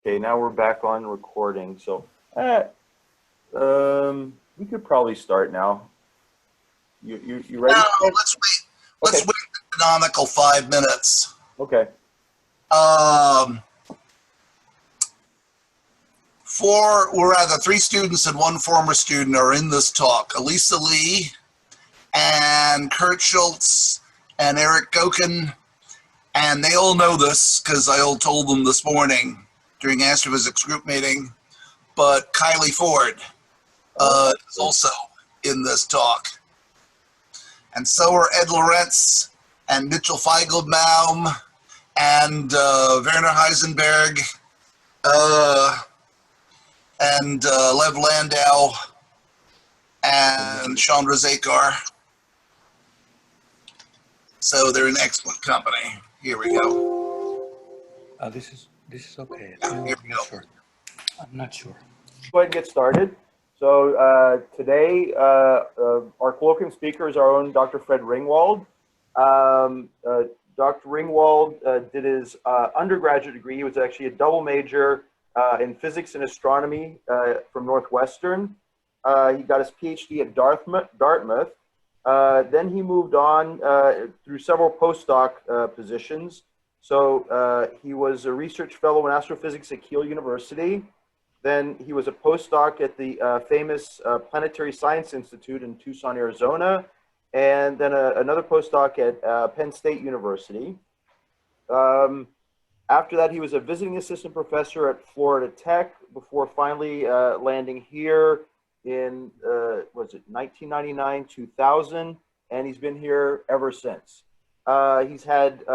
Okay, now we're back on recording. So, we could probably start now. You ready? No, let's wait. Let's wait an economical 5 minutes. Okay. Three students and one former student are in this talk. Elisa Lee and Kurt Schultz and Eric Gokin, and they all know this because I all told them this morning during Astrophysics group meeting. But Kylie Ford is also in this talk, and so are Ed Lorentz and Mitchell Feigelbaum and Werner Heisenberg and Lev Landau and Chandra Zakar. So they're an excellent company. Here we go. This is okay. Here we go. Sure. I'm not sure. Go ahead and get started. So today, our colloquium speaker is our own Dr. Fred Ringwald. Dr. Ringwald did his undergraduate degree. He was actually a double major in physics and astronomy from Northwestern. He got his PhD at Dartmouth. Then he moved on through several postdoc positions. So he was a research fellow in astrophysics at Keele University. Then he was a postdoc at the famous Planetary Science Institute in Tucson, Arizona. And then another postdoc at Penn State University. After that, he was a visiting assistant professor at Florida Tech before finally landing here in, was it 1999, 2000, and he's been here ever since. He's had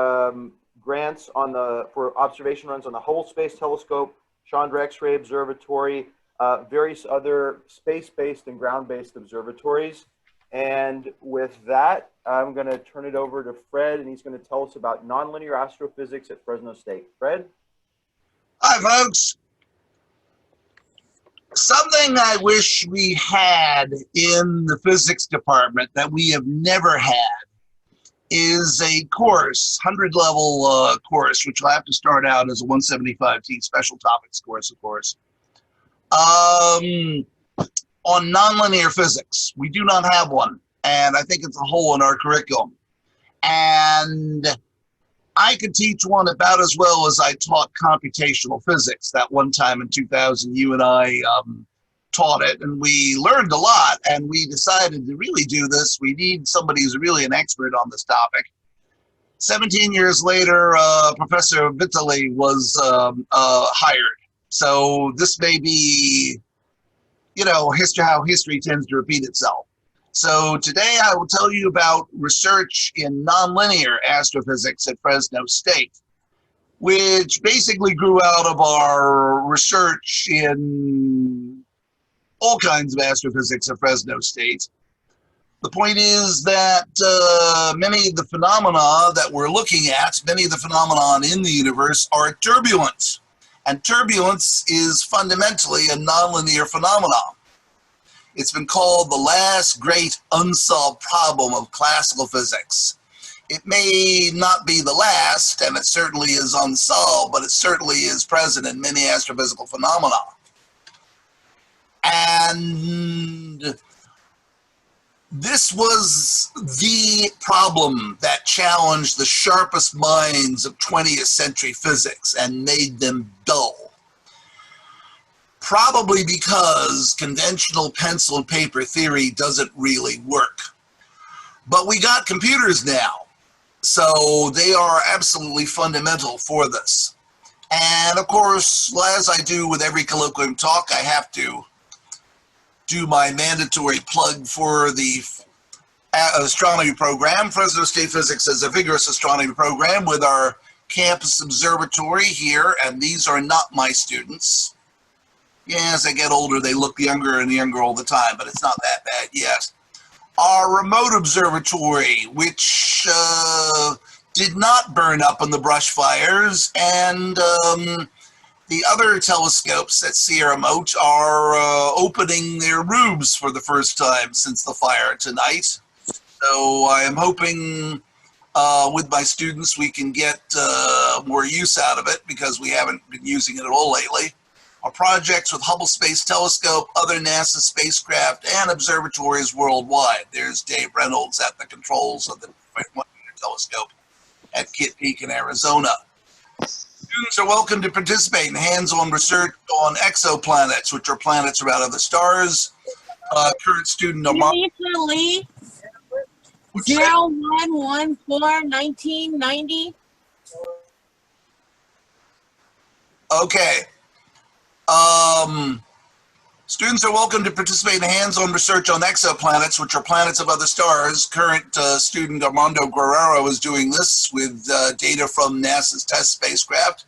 grants for observation runs on the Hubble Space Telescope, Chandra X-ray Observatory, various other space-based and ground-based observatories. And with that, I'm going to turn it over to Fred, and he's going to tell us about nonlinear astrophysics at Fresno State. Fred? Hi, folks. Something I wish we had in the physics department that we have never had is a course, 100-level course, which will have to start out as a 175T special topics course, of course, on nonlinear physics. We do not have one, and I think it's a hole in our curriculum. And I could teach one about as well as I taught computational physics. That one time in 2000, you and I taught it, and we learned a lot, and we decided to really do this. We need somebody who's really an expert on this topic. 17 years later, Professor Vitali was hired. So this may be, you know, how history tends to repeat itself. So today I will tell you about research in nonlinear astrophysics at Fresno State, which basically grew out of our research in all kinds of astrophysics at Fresno State. The point is that many of the phenomena that we're looking at, many of the phenomena in the universe are turbulent. And turbulence is fundamentally a nonlinear phenomenon. It's been called the last great unsolved problem of classical physics. It may not be the last, and it certainly is unsolved, but it certainly is present in many astrophysical phenomena. And this was the problem that challenged the sharpest minds of 20th century physics and made them dull. Probably because conventional pencil and paper theory doesn't really work. But we got computers now, so they are absolutely fundamental for this. And of course, as I do with every colloquium talk, I have to do my mandatory plug for the astronomy program. Fresno State Physics is a vigorous astronomy program with our campus observatory here, and these are not my students. Yeah, as they get older, they look younger and younger all the time, but it's not that bad yet. Our remote observatory, which did not burn up in the brush fires, and the other telescopes at Sierra Mote are opening their roofs for the first time since the fire tonight. So I am hoping with my students, we can get more use out of it because we haven't been using it at all lately. Our projects with Hubble Space Telescope, other NASA spacecraft, and observatories worldwide. There's Dave Reynolds at the controls of the 1 meter telescope at Kitt Peak in Arizona. Students are welcome to participate in hands-on research on exoplanets, which are planets around other stars. Current student Lee 0114-1990. Okay. Students are welcome to participate in hands-on research on exoplanets, which are planets of other stars. Current student Armando Guerrero is doing this with data from NASA's test spacecraft.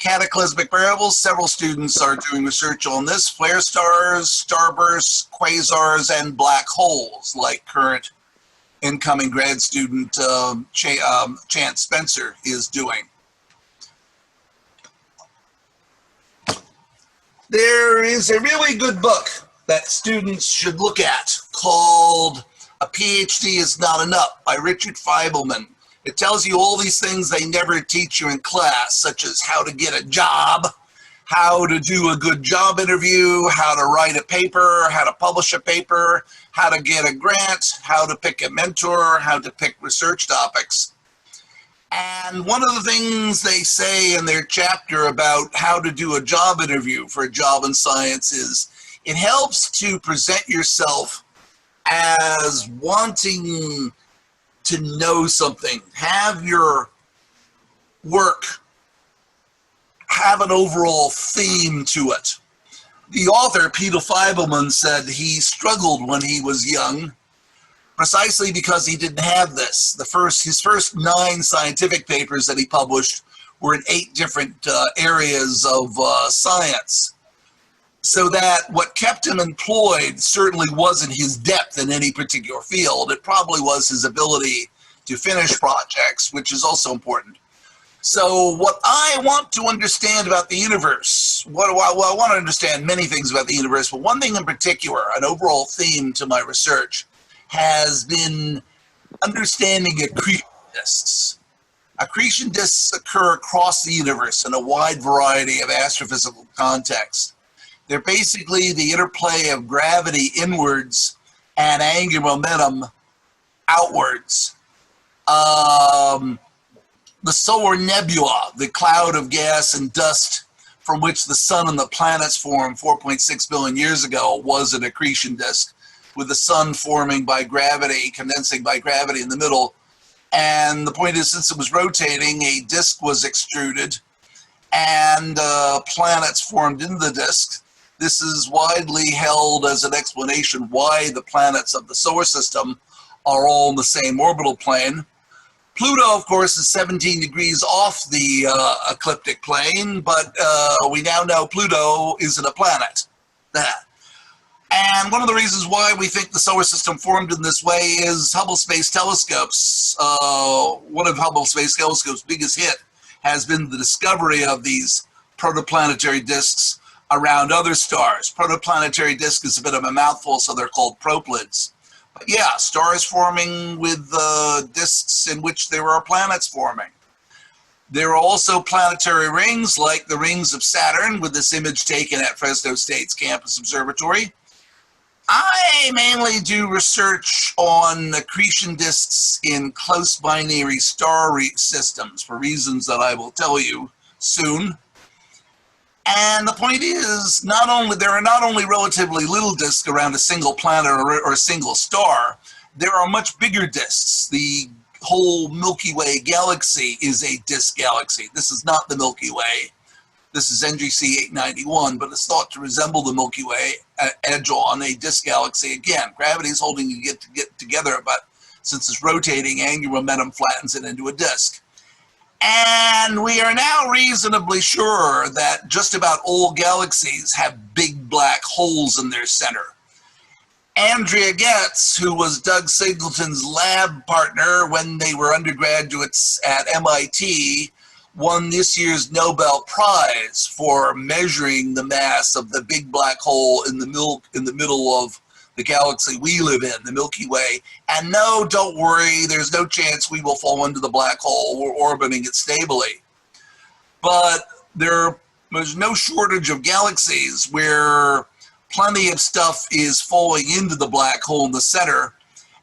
Cataclysmic variables, several students are doing research on this. Flare stars, starbursts, quasars, and black holes, like current incoming grad student Chance Spencer is doing. There is a really good book that students should look at called A PhD is Not Enough by Richard Feibelman. It tells you all these things they never teach you in class, such as how to get a job, how to do a good job interview, how to write a paper, how to publish a paper, how to get a grant, how to pick a mentor, how to pick research topics. And one of the things they say in their chapter about how to do a job interview for a job in science is it helps to present yourself as wanting to know something. Have your work have an overall theme to it. The author, Peter Feibelman, said he struggled when he was young precisely because he didn't have this. His first 9 scientific papers that he published were in 8 different areas of science. So that what kept him employed certainly wasn't his depth in any particular field. It probably was his ability to finish projects, which is also important. So what I want to understand about the universe, I want to understand many things about the universe, but one thing in particular, an overall theme to my research, has been understanding accretion disks. Accretion disks occur across the universe in a wide variety of astrophysical contexts. They're basically the interplay of gravity inwards and angular momentum outwards. The solar nebula, the cloud of gas and dust from which the sun and the planets formed 4.6 billion years ago, was an accretion disk, with the sun forming by gravity, condensing by gravity in the middle. And the point is, since it was rotating, a disk was extruded and planets formed in the disk. This is widely held as an explanation why the planets of the solar system are all in the same orbital plane. Pluto, of course, is 17 degrees off the ecliptic plane, but we now know Pluto isn't a planet. And one of the reasons why we think the solar system formed in this way is Hubble Space Telescopes. One of Hubble Space Telescope's biggest hit has been the discovery of these protoplanetary disks around other stars. Protoplanetary disk is a bit of a mouthful, so they're called proplyds. But yeah, stars forming with disks in which there are planets forming. There are also planetary rings, like the rings of Saturn, with this image taken at Fresno State's campus observatory. I mainly do research on accretion disks in close binary star systems for reasons that I will tell you soon. And the point is, there are not only relatively little disks around a single planet or a single star, there are much bigger disks. The whole Milky Way galaxy is a disk galaxy. This is not the Milky Way. This is NGC 891, but it's thought to resemble the Milky Way edge-on, a disk galaxy. Again, gravity is holding it to get together, but since it's rotating, angular momentum flattens it into a disk. And we are now reasonably sure that just about all galaxies have big black holes in their center. Andrea Getz, who was Doug Singleton's lab partner when they were undergraduates at MIT, won this year's Nobel Prize for measuring the mass of the big black hole in the middle of the galaxy we live in, the Milky Way. And no, don't worry, there's no chance we will fall into the black hole. We're orbiting it stably. But there's no shortage of galaxies where plenty of stuff is falling into the black hole in the center,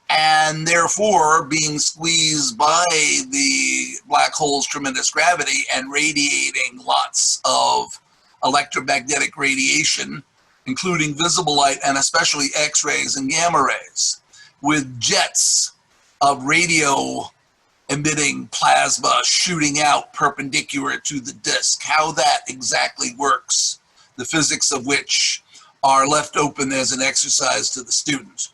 and therefore being squeezed by the black hole's tremendous gravity and radiating lots of electromagnetic radiation, including visible light and especially X-rays and gamma rays, with jets of radio emitting plasma shooting out perpendicular to the disk. How that exactly works, the physics of which are left open as an exercise to the student.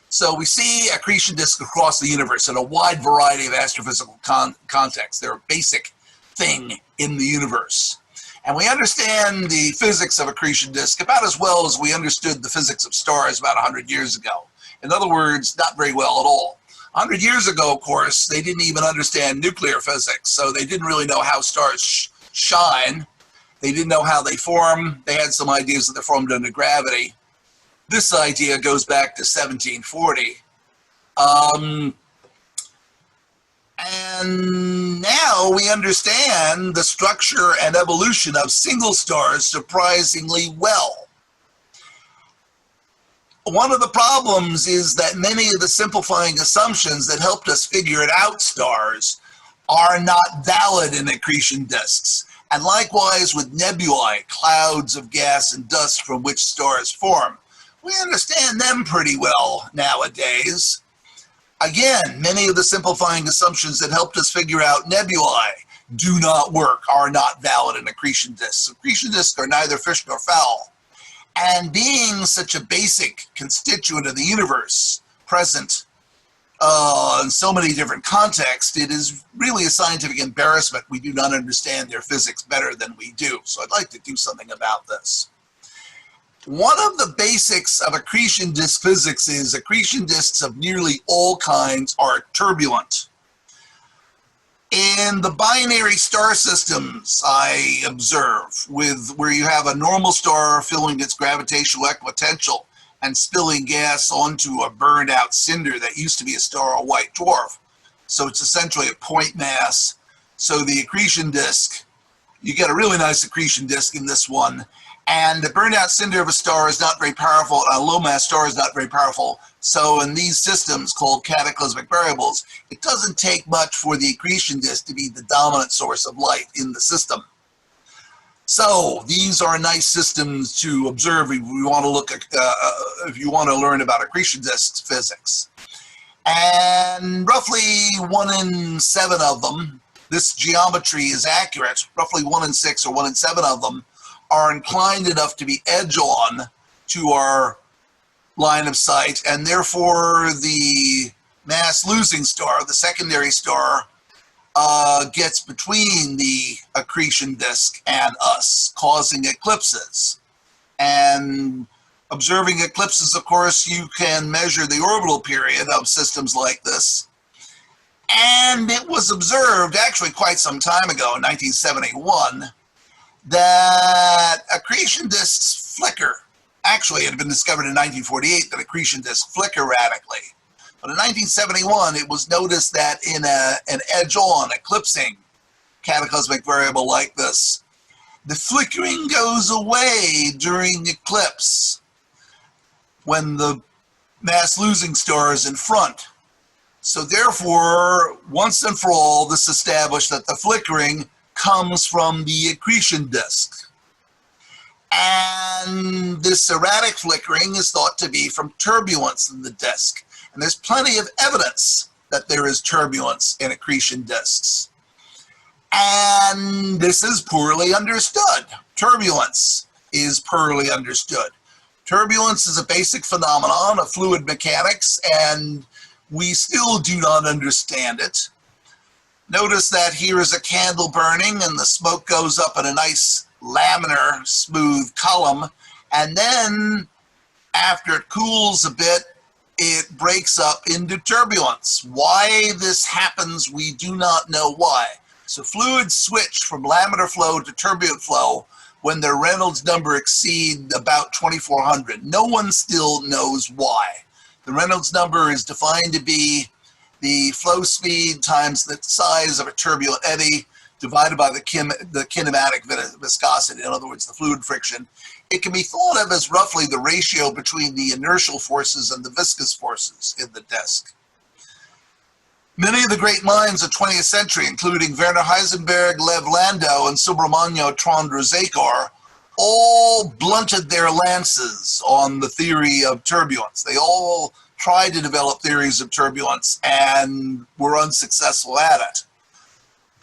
So we see accretion disks across the universe in a wide variety of astrophysical contexts. They're a basic thing in the universe. And we understand the physics of accretion disk about as well as we understood the physics of stars about 100 years ago. In other words, not very well at all. 100 years ago, of course, they didn't even understand nuclear physics, so they didn't really know how stars shine. They didn't know how they form. They had some ideas that they're formed under gravity. This idea goes back to 1740. And now we understand the structure and evolution of single stars surprisingly well. One of the problems is that many of the simplifying assumptions that helped us figure it out stars are not valid in accretion disks. And likewise with nebulae, clouds of gas and dust from which stars form. We understand them pretty well nowadays. Again, many of the simplifying assumptions that helped us figure out nebulae do not work, are not valid in accretion disks. Accretion disks are neither fish nor fowl. And being such a basic constituent of the universe, present in so many different contexts, it is really a scientific embarrassment we do not understand their physics better than we do. So I'd like to do something about this. One of the basics of accretion disk physics is accretion disks of nearly all kinds are turbulent. In the binary star systems I observe, where you have a normal star filling its gravitational equipotential and spilling gas onto a burned out cinder that used to be a star or white dwarf. So it's essentially a point mass. So the accretion disk, you get a really nice accretion disk in this one. And the burned out cinder of a star is not very powerful. A low mass star is not very powerful. So in these systems called cataclysmic variables, it doesn't take much for the accretion disk to be the dominant source of light in the system. So these are nice systems to observe if we want to look at, if you want to learn about accretion disk physics. And roughly 1 in 7 of them, this geometry is accurate. Roughly 1 in 6 or 1 in 7 of them are inclined enough to be edge-on to our line of sight, and therefore the mass-losing star, the secondary star, gets between the accretion disk and us, causing eclipses. And observing eclipses, of course, you can measure the orbital period of systems like this. And it was observed actually quite some time ago, in 1971, that accretion disks flicker. Actually, it had been discovered in 1948 that accretion disks flicker radically. But in 1971, it was noticed that in an edge-on, eclipsing cataclysmic variable like this, the flickering goes away during eclipse when the mass-losing star is in front. So therefore, once and for all, this established that the flickering comes from the accretion disk. And this erratic flickering is thought to be from turbulence in the disk. And there's plenty of evidence that there is turbulence in accretion disks. And this is poorly understood. Turbulence is poorly understood. Turbulence is a basic phenomenon of fluid mechanics, and we still do not understand it. Notice that here is a candle burning and the smoke goes up in a nice laminar smooth column, and then after it cools a bit, it breaks up into turbulence. Why this happens, we do not know why. So fluids switch from laminar flow to turbulent flow when their Reynolds number exceed about 2,400. No one still knows why. The Reynolds number is defined to be the flow speed times the size of a turbulent eddy divided by the kinematic viscosity, in other words, the fluid friction. It can be thought of as roughly the ratio between the inertial forces and the viscous forces in the disk. Many of the great minds of the 20th century, including Werner Heisenberg, Lev Landau, and Subramanya Chandrasekhar, all blunted their lances on the theory of turbulence. They all tried to develop theories of turbulence and were unsuccessful at it.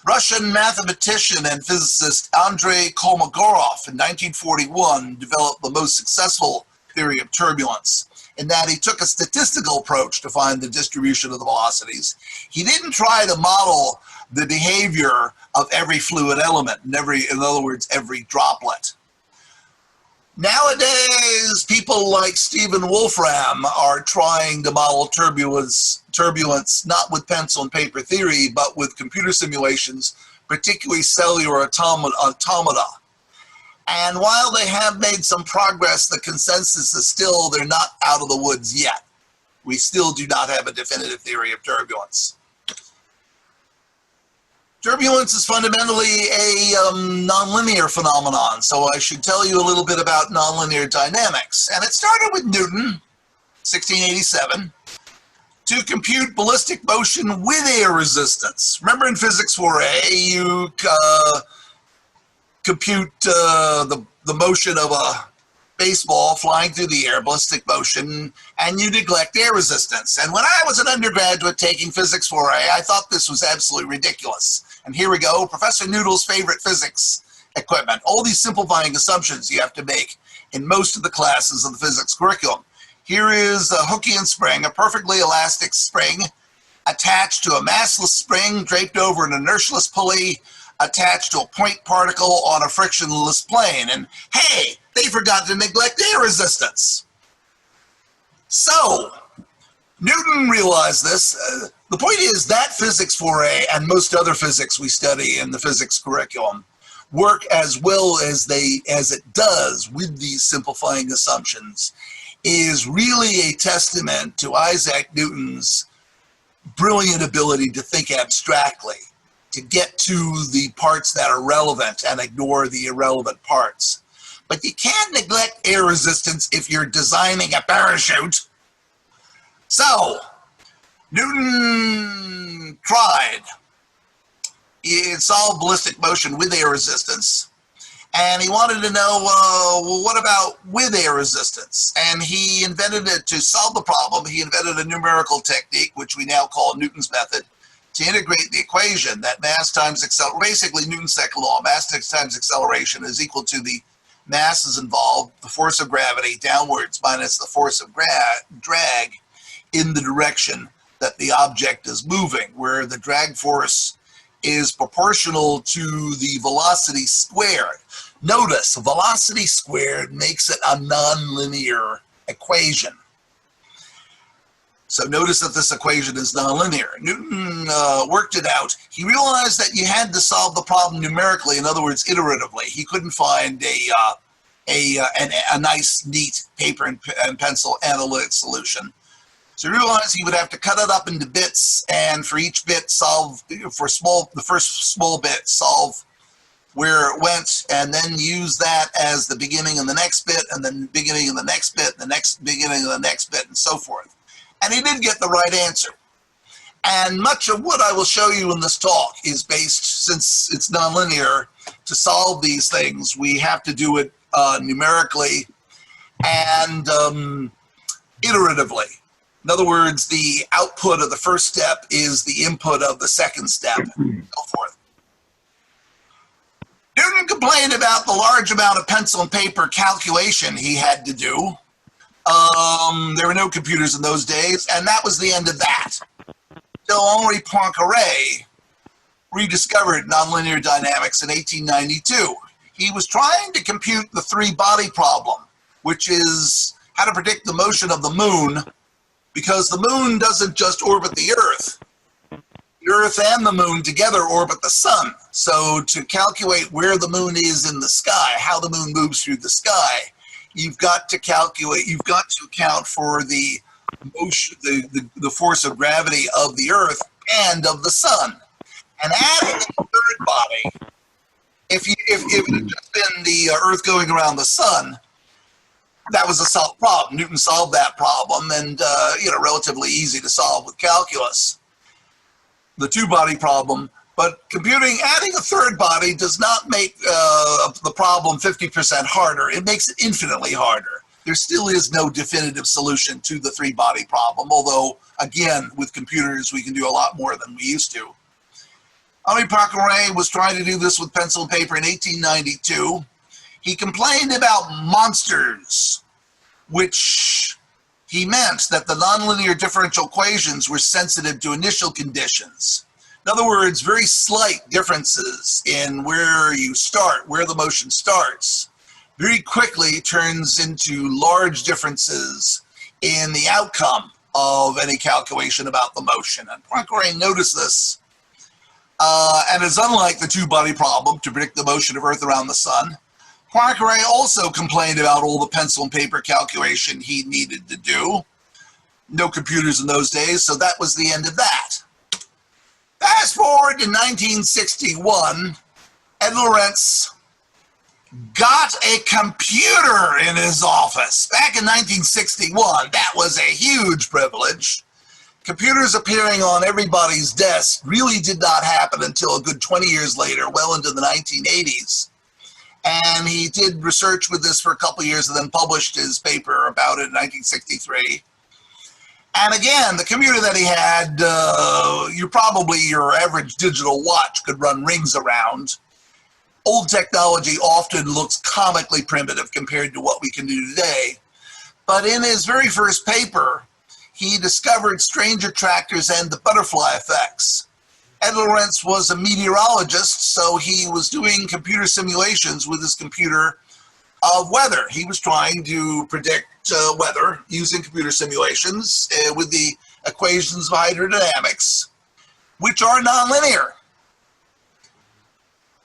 Russian mathematician and physicist Andrei Kolmogorov in 1941 developed the most successful theory of turbulence, in that he took a statistical approach to find the distribution of the velocities. He didn't try to model the behavior of every fluid element, in other words, every droplet. Nowadays, people like Stephen Wolfram are trying to model turbulence not with pencil and paper theory, but with computer simulations, particularly cellular automata. And while they have made some progress, the consensus is still they're not out of the woods yet. We still do not have a definitive theory of turbulence. Turbulence is fundamentally a nonlinear phenomenon, so I should tell you a little bit about nonlinear dynamics. And it started with Newton, 1687, to compute ballistic motion with air resistance. Remember in physics 4a, you compute the motion of a baseball flying through the air, ballistic motion, and you neglect air resistance. And when I was an undergraduate taking physics 4a, I thought this was absolutely ridiculous. And here we go, Professor Noodle's favorite physics equipment. All these simplifying assumptions you have to make in most of the classes of the physics curriculum. Here is a Hookean spring, a perfectly elastic spring, attached to a massless spring draped over an inertialess pulley, attached to a point particle on a frictionless plane. And hey, they forgot to neglect air resistance. So, Newton realized this. The point is that physics 4a and most other physics we study in the physics curriculum work as well as it does with these simplifying assumptions is really a testament to Isaac Newton's brilliant ability to think abstractly, to get to the parts that are relevant and ignore the irrelevant parts. But you can't neglect air resistance if you're designing a parachute. So, Newton tried. He solved ballistic motion with air resistance. And he wanted to know, well, what about with air resistance? And he invented it to solve the problem. He invented a numerical technique, which we now call Newton's method, to integrate the equation that mass times acceleration, basically Newton's second law, mass times acceleration is equal to the masses involved, the force of gravity downwards minus the force of drag in the direction that the object is moving, where the drag force is proportional to the velocity squared. Notice, velocity squared makes it a nonlinear equation. So notice that this equation is nonlinear. Newton worked it out. He realized that you had to solve the problem numerically, in other words, iteratively. He couldn't find a nice, neat paper and pencil analytic solution. So he realized he would have to cut it up into bits, and for each bit solve, the first small bit, solve where it went, and then use that as the beginning of the next bit, and then beginning of the next bit, the next beginning of the next bit, and so forth. And he did get the right answer. And much of what I will show you in this talk is based, since it's nonlinear, to solve these things, we have to do it numerically and iteratively. In other words, the output of the first step is the input of the second step, and so forth. Newton complained about the large amount of pencil and paper calculation he had to do. There were no computers in those days, and that was the end of that. So Henri Poincaré rediscovered nonlinear dynamics in 1892. He was trying to compute the three-body problem, which is how to predict the motion of the moon, because the moon doesn't just orbit the Earth. The the Earth and the moon together orbit the sun. So to calculate where the moon is in the sky, how the moon moves through the sky, you've got to account for the motion, the force of gravity of the Earth and of the sun. And adding a third body, if it had just been the Earth going around the sun, that was a solved problem. Newton solved that problem, and relatively easy to solve with calculus. The two-body problem, but adding a third body does not make the problem 50% harder. It makes it infinitely harder. There still is no definitive solution to the three-body problem, although, again, with computers, we can do a lot more than we used to. Henri Poincaré was trying to do this with pencil and paper in 1892. He complained about monsters, which he meant that the nonlinear differential equations were sensitive to initial conditions. In other words, very slight differences in where you start, where the motion starts, very quickly turns into large differences in the outcome of any calculation about the motion. And Poincaré noticed this, and is unlike the two-body problem to predict the motion of Earth around the sun. Poincaré also complained about all the pencil and paper calculation he needed to do. No computers in those days, so that was the end of that. Fast forward to 1961, Ed Lorentz got a computer in his office. Back in 1961, that was a huge privilege. Computers appearing on everybody's desk really did not happen until a good 20 years later, well into the 1980s. And he did research with this for a couple of years and then published his paper about it in 1963. And again, the computer that he had, your average digital watch could run rings around. Old technology often looks comically primitive compared to what we can do today. But in his very first paper, he discovered strange attractors and the butterfly effects. Ed Lorentz was a meteorologist, so he was doing computer simulations with his computer of weather. He was trying to predict weather using computer simulations with the equations of hydrodynamics, which are nonlinear.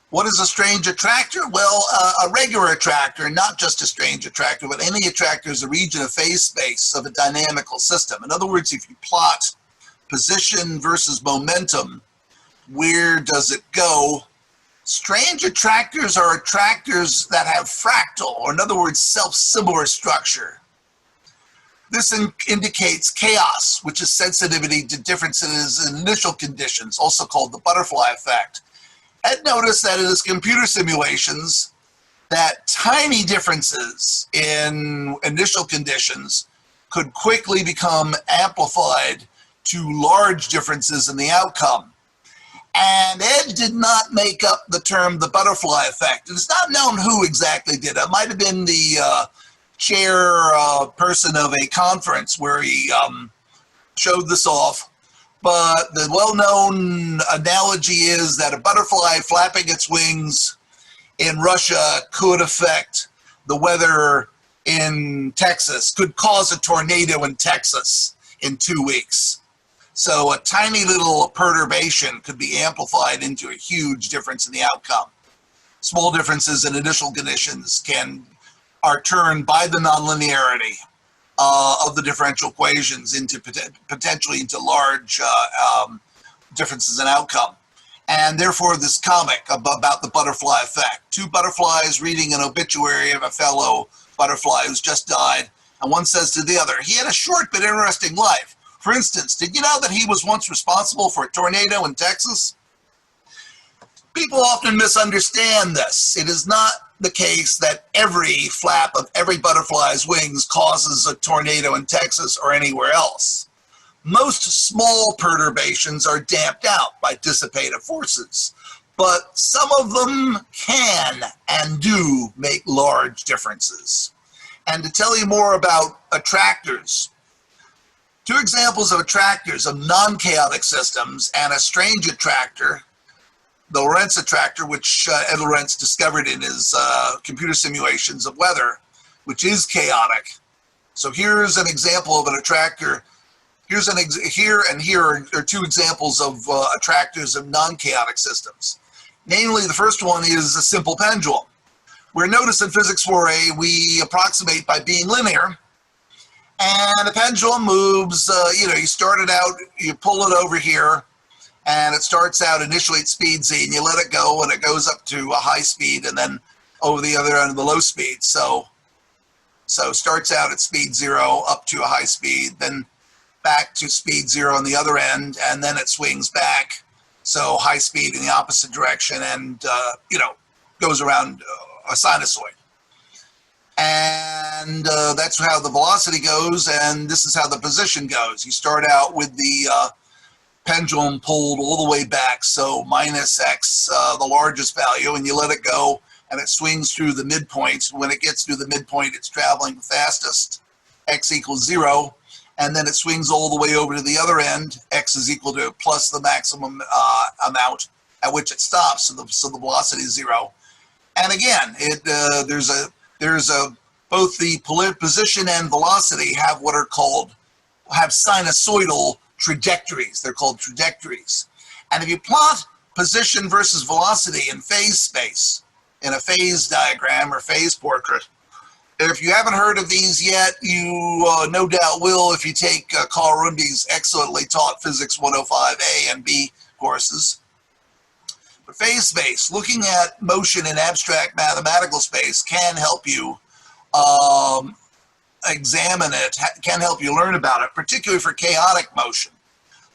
What is a strange attractor? Well, a regular attractor, not just a strange attractor, but any attractor is a region of phase space of a dynamical system. In other words, if you plot position versus momentum, where does it go? Strange attractors are attractors that have fractal, or in other words, self-similar structure. This indicates chaos, which is sensitivity to differences in initial conditions, also called the butterfly effect. Ed noticed that in his computer simulations, that tiny differences in initial conditions could quickly become amplified to large differences in the outcome. And Ed did not make up the term the butterfly effect. It's not known who exactly did it. It might have been the person of a conference where he showed this off. But the well-known analogy is that a butterfly flapping its wings in Russia could affect the weather in Texas, could cause a tornado in Texas in 2 weeks. So a tiny little perturbation could be amplified into a huge difference in the outcome. Small differences in initial conditions are turned by the nonlinearity of the differential equations into potentially into large differences in outcome. And therefore this comic about the butterfly effect. Two butterflies reading an obituary of a fellow butterfly who's just died, and one says to the other, he had a short but interesting life. For instance, did you know that he was once responsible for a tornado in Texas? People often misunderstand this. It is not the case that every flap of every butterfly's wings causes a tornado in Texas or anywhere else. Most small perturbations are damped out by dissipative forces, but some of them can and do make large differences. And to tell you more about attractors, two examples of attractors of non-chaotic systems and a strange attractor, the Lorentz attractor, which Ed Lorentz discovered in his computer simulations of weather, which is chaotic. So here's an example of an attractor Here's here and here are two examples of attractors of non-chaotic systems. Namely, the first one is a simple pendulum, where notice in physics 4a we approximate by being linear, and the pendulum moves, you start it out, you pull it over here, and it starts out initially at speed z, and you let it go, and it goes up to a high speed, and then over the other end of the low speed. So starts out at speed 0, up to a high speed, then back to speed 0 on the other end, and then it swings back, so high speed in the opposite direction, and goes around a sinusoid. And that's how the velocity goes, and this is how the position goes. You start out with the pendulum pulled all the way back, so minus x, the largest value, and you let it go, and it swings through the midpoint. When it gets through the midpoint, it's traveling the fastest, x equals 0, and then it swings all the way over to the other end, x is equal to plus the maximum amount at which it stops, so the velocity is 0. And again, there's both the position and velocity have have sinusoidal trajectories. They're called trajectories. And if you plot position versus velocity in phase space, in a phase diagram or phase portrait, if you haven't heard of these yet, you no doubt will if you take Carl Runde's excellently taught Physics 105A and B courses. But phase space, looking at motion in abstract mathematical space, can help you examine it, can help you learn about it, particularly for chaotic motion.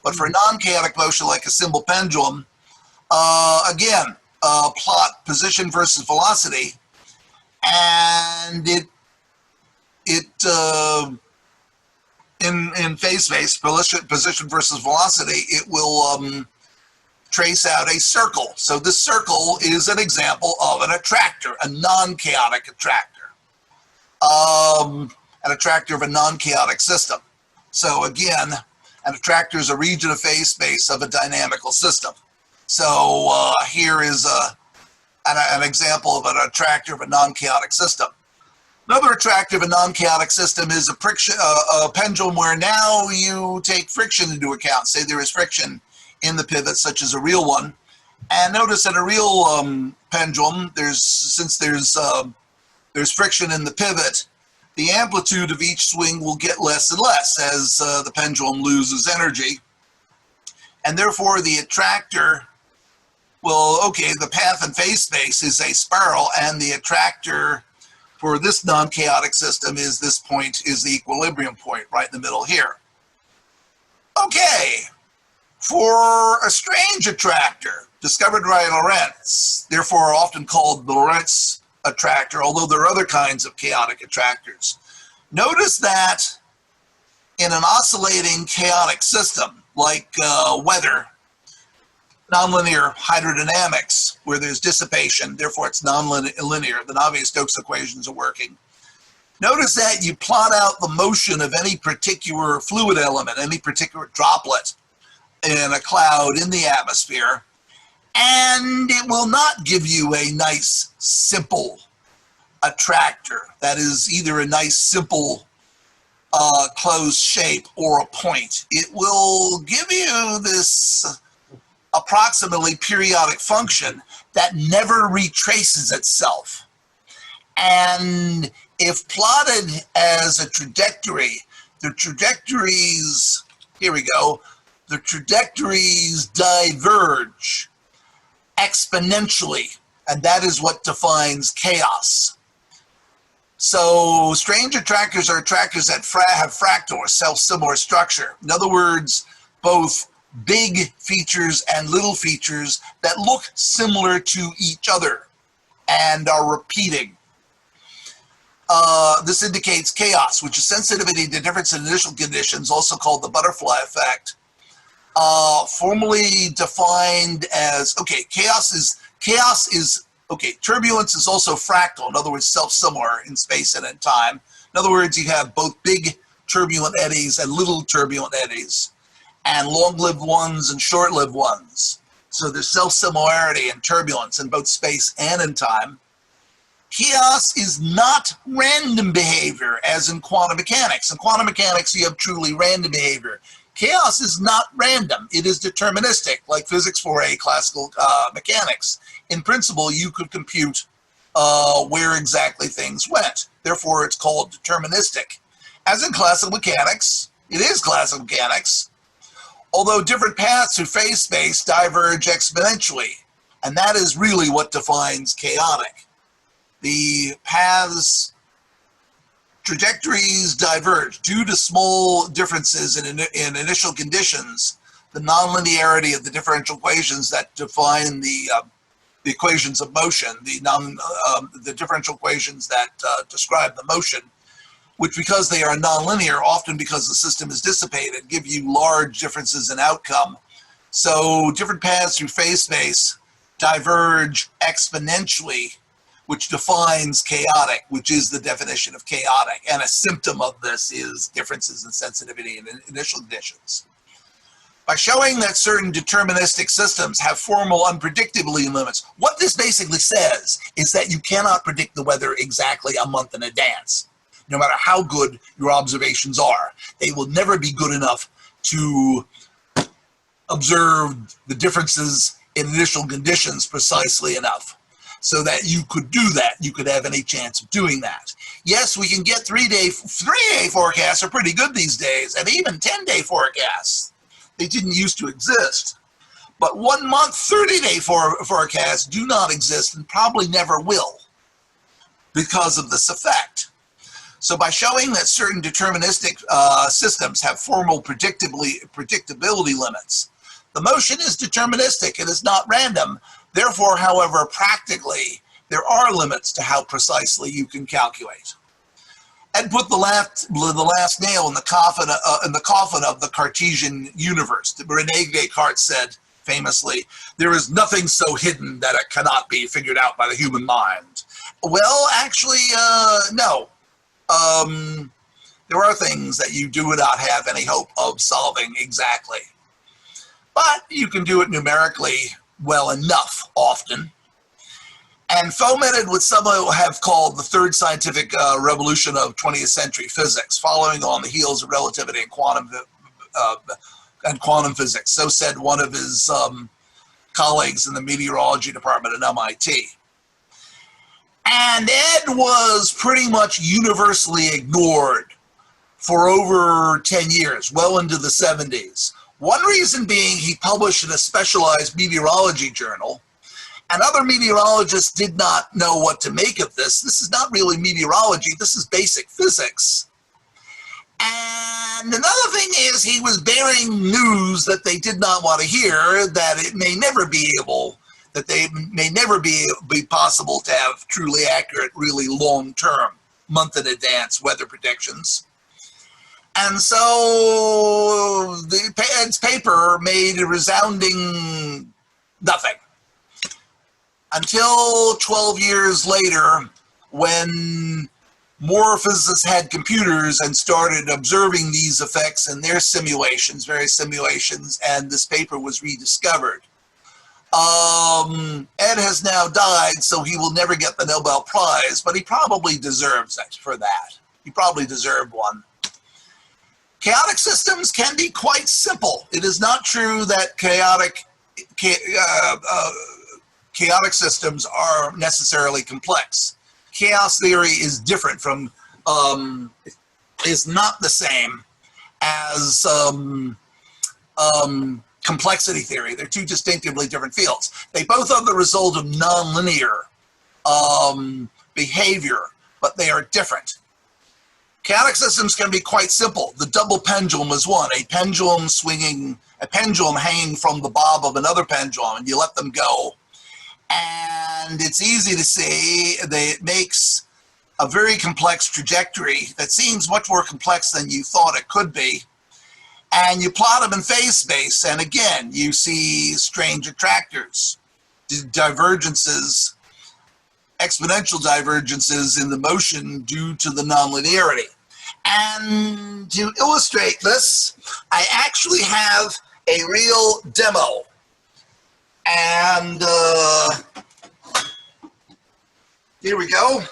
But for non-chaotic motion, like a simple pendulum, again, plot position versus velocity, and in phase space, position versus velocity, it will trace out a circle. So this circle is an example of an attractor, a non-chaotic attractor, an attractor of a non-chaotic system. So again, an attractor is a region of phase space of a dynamical system. So here is an example of an attractor of a non-chaotic system. Another attractor of a non-chaotic system is a pendulum where now you take friction into account. Say there is friction in the pivot, such as a real one. And notice that a real pendulum, since there's friction in the pivot, the amplitude of each swing will get less and less as the pendulum loses energy. And therefore the attractor, the path in phase space is a spiral, and the attractor for this non-chaotic system is this point, is the equilibrium point right in the middle here. Okay, for a strange attractor discovered by Lorentz, therefore often called the Lorentz attractor, although there are other kinds of chaotic attractors. Notice that in an oscillating chaotic system like weather, nonlinear hydrodynamics, where there's dissipation, therefore it's nonlinear, the Navier-Stokes equations are working. Notice that you plot out the motion of any particular fluid element, any particular droplet in a cloud in the atmosphere, and it will not give you a nice, simple attractor. That is either a nice, simple closed shape or a point. It will give you this approximately periodic function that never retraces itself. And if plotted as a trajectory, the trajectories, here we go, the trajectories diverge exponentially, and that is what defines chaos. So strange attractors are attractors that have fractal or self-similar structure. In other words, both big features and little features that look similar to each other and are repeating. This indicates chaos, which is sensitivity to difference in initial conditions, also called the butterfly effect. Formally defined as, chaos is, turbulence is also fractal, in other words, self-similar in space and in time. In other words, you have both big turbulent eddies and little turbulent eddies, and long-lived ones and short-lived ones. So there's self-similarity and turbulence in both space and in time. Chaos is not random behavior, as in quantum mechanics. In quantum mechanics, you have truly random behavior. Chaos is not random. It is deterministic, like physics 4a, classical mechanics. In principle, you could compute where exactly things went. Therefore, it's called deterministic. As in classical mechanics, it is classical mechanics, although different paths through phase space diverge exponentially. And that is really what defines chaotic. The paths, trajectories diverge due to small differences in initial conditions, the nonlinearity of the differential equations that define the equations of motion, the differential equations that describe the motion, which, because they are nonlinear, often because the system is dissipated, give you large differences in outcome. So different paths through phase space diverge exponentially, which defines chaotic, which is the definition of chaotic. And a symptom of this is differences in sensitivity in initial conditions. By showing that certain deterministic systems have formal unpredictability limits, what this basically says is that you cannot predict the weather exactly a month in advance. No matter how good your observations are, they will never be good enough to observe the differences in initial conditions precisely enough so that you could do that. You could have any chance of doing that. Yes, we can get 3-day forecasts are pretty good these days, and even 10-day forecasts. They didn't used to exist. But 1 month, 30-day forecasts do not exist and probably never will because of this effect. So by showing that certain deterministic systems have formal predictability limits, the motion is deterministic. It is not random. Therefore, however, practically, there are limits to how precisely you can calculate. And put the last nail in the coffin of the Cartesian universe. René Descartes said famously, "There is nothing so hidden that it cannot be figured out by the human mind." Well, actually, no. There are things that you do not have any hope of solving exactly. But you can do it numerically well enough, often, and fomented what some have called the third scientific revolution of 20th century physics, following on the heels of relativity and quantum physics. So said one of his colleagues in the meteorology department at MIT. And Ed was pretty much universally ignored for over 10 years, well into the 70s. One reason being he published in a specialized meteorology journal, and other meteorologists did not know what to make of this. This is not really meteorology, this is basic physics. And another thing is he was bearing news that they did not want to hear, that it may never be possible to have truly accurate, really long-term, month-in-advance weather predictions. And so Ed's paper made a resounding nothing. Until 12 years later, when more physicists had computers and started observing these effects in their simulations, various simulations, and this paper was rediscovered. Ed has now died, so he will never get the Nobel Prize, but he probably deserves it for that. He probably deserved one. Chaotic systems can be quite simple. It is not true that chaotic systems are necessarily complex. Chaos theory is different from, is not the same as complexity theory. They're two distinctively different fields. They both are the result of nonlinear behavior, but they are different. Chaotic systems can be quite simple. The double pendulum is one, a pendulum hanging from the bob of another pendulum, and you let them go. And it's easy to see that it makes a very complex trajectory that seems much more complex than you thought it could be. And you plot them in phase space, and again, you see strange attractors, divergences, exponential divergences in the motion due to the nonlinearity. And to illustrate this, I actually have a real demo. And Here we go.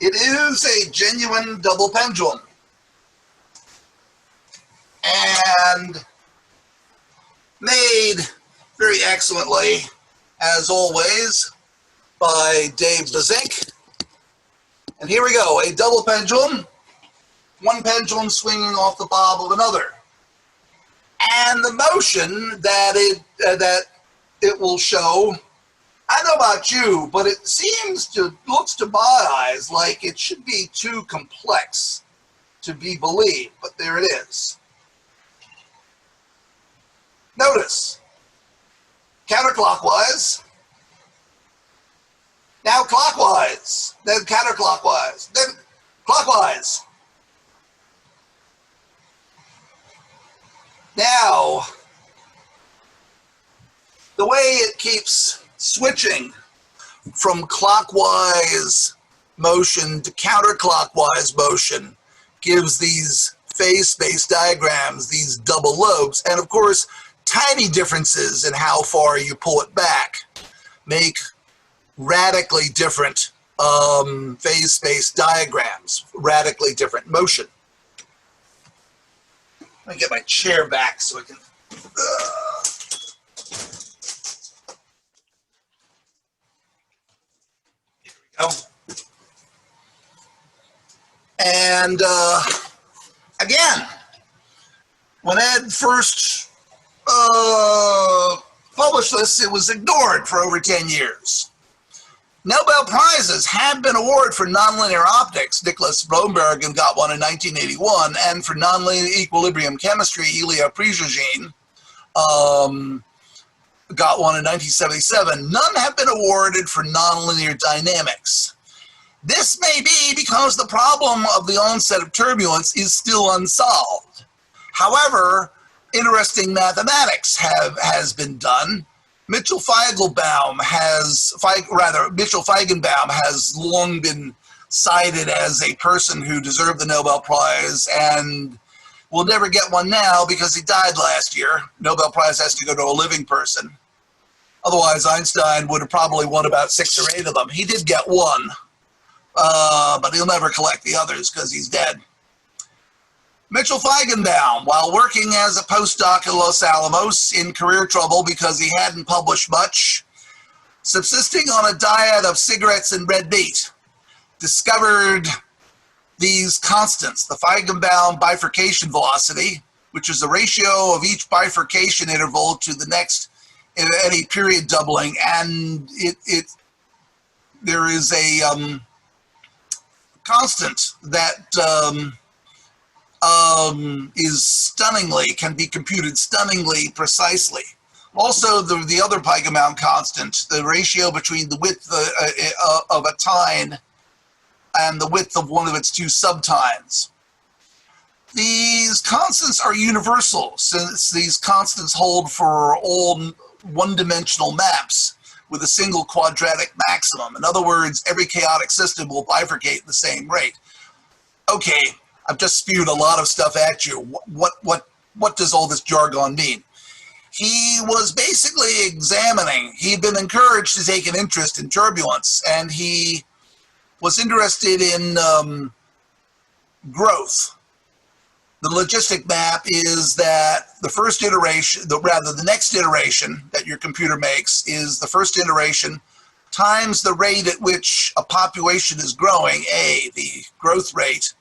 It is a genuine double pendulum. And made very excellently, as always, by Dave Bazink. And here we go, a double pendulum, one pendulum swinging off the bob of another. And the motion that it will show, I don't know about you, but it looks to my eyes like it should be too complex to be believed, but there it is. Notice, counterclockwise, now clockwise, then counterclockwise, then clockwise. Now, the way it keeps switching from clockwise motion to counterclockwise motion gives these phase space diagrams, these double lobes, and of course, tiny differences in how far you pull it back make radically different phase space diagrams, radically different motion. Let me get my chair back so I can. Here we go. And again, when Ed first published this, it was ignored for over 10 years. Nobel Prizes had been awarded for nonlinear optics. Nicholas Bloembergen got one in 1981, and for nonlinear equilibrium chemistry, Ilya Prigogine got one in 1977. None have been awarded for nonlinear dynamics. This may be because the problem of the onset of turbulence is still unsolved. However, interesting mathematics has been done. Mitchell Feigenbaum has long been cited as a person who deserved the Nobel Prize and will never get one now because he died last year. Nobel Prize has to go to a living person. Otherwise, Einstein would have probably won about 6 or 8 of them. He did get one, but he'll never collect the others because he's dead. Mitchell Feigenbaum, while working as a postdoc at Los Alamos, in career trouble because he hadn't published much, subsisting on a diet of cigarettes and red meat, discovered these constants, the Feigenbaum bifurcation velocity, which is the ratio of each bifurcation interval to the next in any period doubling, and there is a constant that can be computed stunningly precisely. Also, the other Feigenbaum constant, the ratio between the width of a tine and the width of one of its 2 subtines. These constants are universal, since these constants hold for all one-dimensional maps with a single quadratic maximum. In other words, every chaotic system will bifurcate at the same rate. Okay, I've just spewed a lot of stuff at you. What does all this jargon mean? He was basically examining, he'd been encouraged to take an interest in turbulence, and he was interested in growth. The logistic map is that the first iteration, the next iteration that your computer makes is the first iteration times the rate at which a population is growing, A, the growth rate,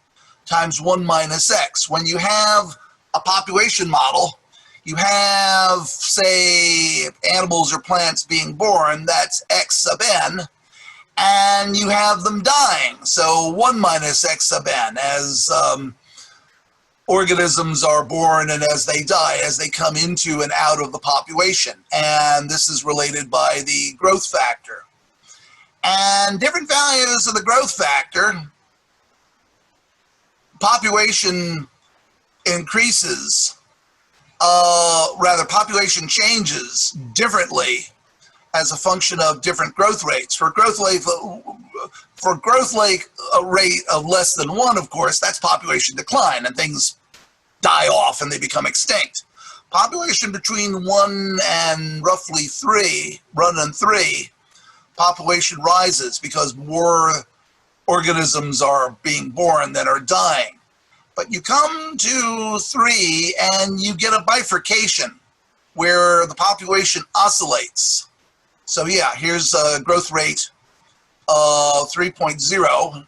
times 1 minus x. When you have a population model, you have, say, animals or plants being born, that's x sub n, and you have them dying, so 1 minus x sub n, as organisms are born and as they die, as they come into and out of the population. And this is related by the growth factor. And different values of the growth factor, population increases, population changes differently as a function of different growth rates. For growth rate of less than 1, of course, that's population decline, and things die off and they become extinct. Population between 1 and roughly 3, 1 and 3, population rises because more organisms are being born than are dying. But you come to 3 and you get a bifurcation where the population oscillates. So yeah, here's a growth rate of 3.0,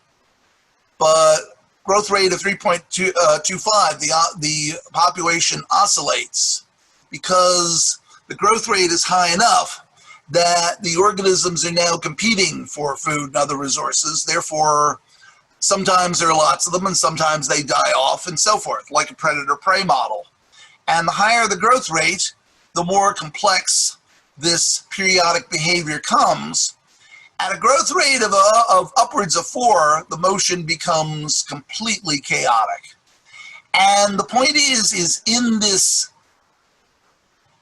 but growth rate of 3.25, the population oscillates because the growth rate is high enough that the organisms are now competing for food and other resources. Therefore, sometimes there are lots of them and sometimes they die off and so forth, like a predator-prey model. And the higher the growth rate, the more complex this periodic behavior comes. At a growth rate of upwards of 4, the motion becomes completely chaotic. And the point is in this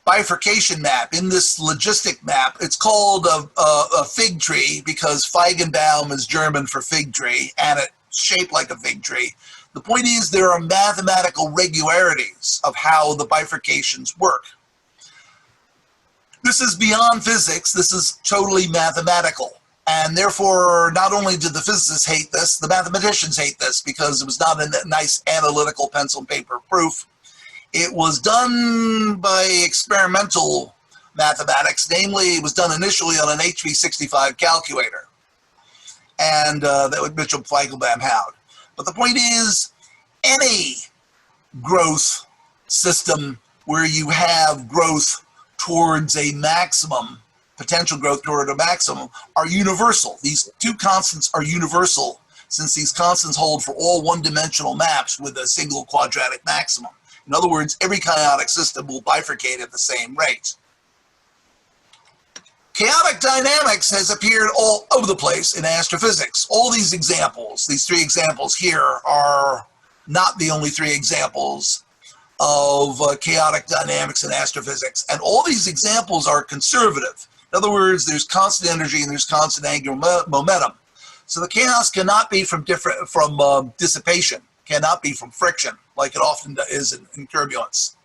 bifurcation map, in this logistic map, it's called a fig tree because Feigenbaum is German for fig tree, and it's shaped like a fig tree. The point is there are mathematical regularities of how the bifurcations work. This is beyond physics, this is totally mathematical. And therefore, not only did the physicists hate this, the mathematicians hate this because it was not a nice analytical pencil and paper proof. It was done by experimental mathematics, namely it was done initially on an HV65 calculator, and that would Mitchell Feigenbaum had. But the point is, any growth system where you have growth towards a maximum, potential growth toward a maximum, are universal. These 2 constants are universal, since these constants hold for all one-dimensional maps with a single quadratic maximum. In other words, every chaotic system will bifurcate at the same rate. Chaotic dynamics has appeared all over the place in astrophysics. All these examples, these 3 examples here, are not the only 3 examples of chaotic dynamics in astrophysics. And all these examples are conservative. In other words, there's constant energy and there's constant angular momentum. So the chaos cannot be from dissipation, cannot be from friction, like it often is in turbulence.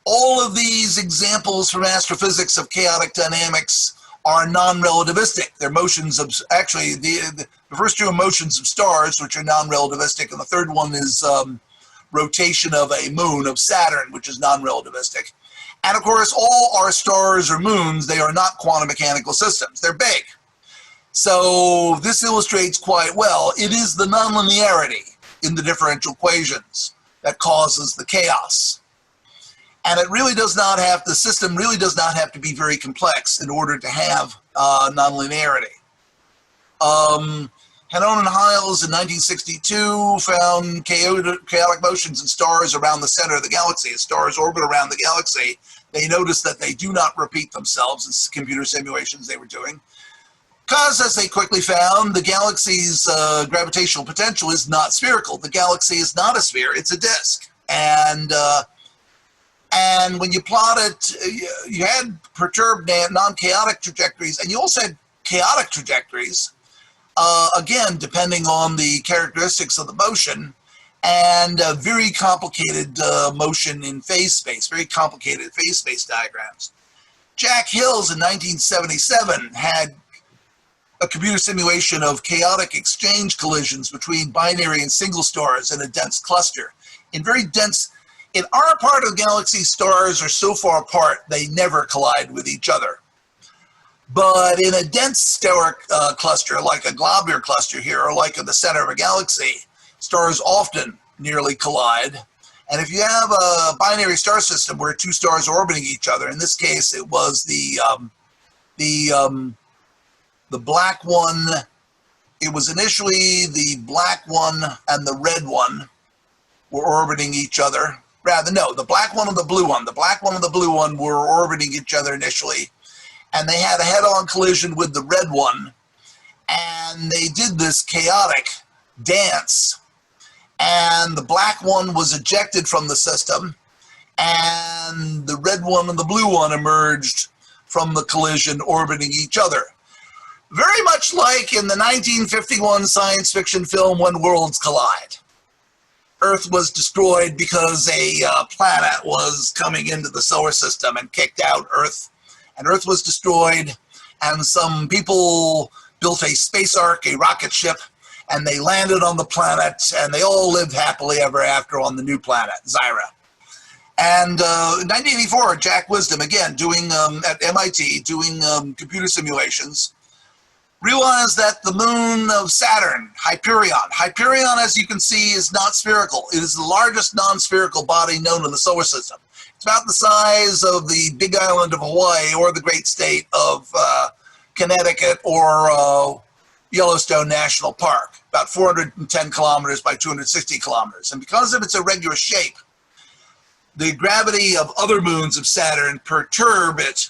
All of these examples from astrophysics of chaotic dynamics are non-relativistic. They're motions of, actually, the first 2 are motions of stars, which are non-relativistic, and the third one is rotation of a moon of Saturn, which is non-relativistic. And of course, all our stars or moons, they are not quantum mechanical systems. They're big. So this illustrates quite well. It is the nonlinearity in the differential equations that causes the chaos. And it really does not have, the system really does not have to be very complex in order to have nonlinearity. Hanon and Hiles in 1962 found chaotic motions in stars around the center of the galaxy. As stars orbit around the galaxy, they noticed that they do not repeat themselves in computer simulations they were doing. Because, as they quickly found, the galaxy's gravitational potential is not spherical. The galaxy is not a sphere, it's a disk. And when you plot it, you had perturbed non-chaotic trajectories, and you also had chaotic trajectories, again, depending on the characteristics of the motion, and very complicated motion in phase space, very complicated phase space diagrams. Jack Hills in 1977 had a computer simulation of chaotic exchange collisions between binary and single stars in a dense cluster. In our part of the galaxy, stars are so far apart, they never collide with each other. But in a dense stellar cluster, like a globular cluster here, or like in the center of a galaxy, stars often nearly collide. And if you have a binary star system where 2 stars are orbiting each other, in this case it was the black one, it was initially the black one and the red one were orbiting each other. Rather, no, the black one and the blue one. The black one and the blue one were orbiting each other initially, and they had a head-on collision with the red one, and they did this chaotic dance, and the black one was ejected from the system, and the red one and the blue one emerged from the collision orbiting each other. Very much like in the 1951 science fiction film When Worlds Collide. Earth was destroyed because a planet was coming into the solar system and kicked out Earth. And Earth was destroyed, and some people built a space ark, a rocket ship, and they landed on the planet, and they all lived happily ever after on the new planet, Zyra. And in 1984, Jack Wisdom, again, doing at MIT, doing computer simulations, realized that the moon of Saturn, Hyperion, as you can see, is not spherical. It is the largest non-spherical body known in the solar system. It's about the size of the big island of Hawaii or the great state of Connecticut or Yellowstone National Park, about 410 kilometers by 260 kilometers. And because of its irregular shape, the gravity of other moons of Saturn perturb it,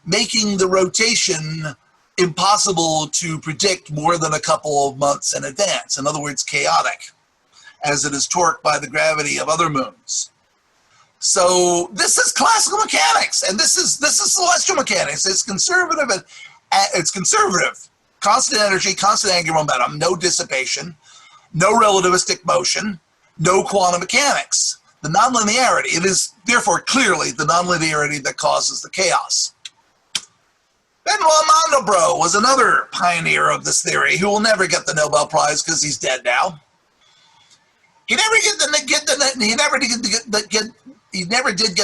making the rotation impossible to predict more than a couple of months in advance. In other words, chaotic, as it is torqued by the gravity of other moons. So this is classical mechanics, and this is celestial mechanics. It's conservative, and it's conservative. Constant energy, constant angular momentum, no dissipation, no relativistic motion, no quantum mechanics. The nonlinearity, it is therefore clearly the nonlinearity that causes the chaos. Benoit Mandelbrot was another pioneer of this theory who will never get the Nobel Prize because he's dead now. He never did get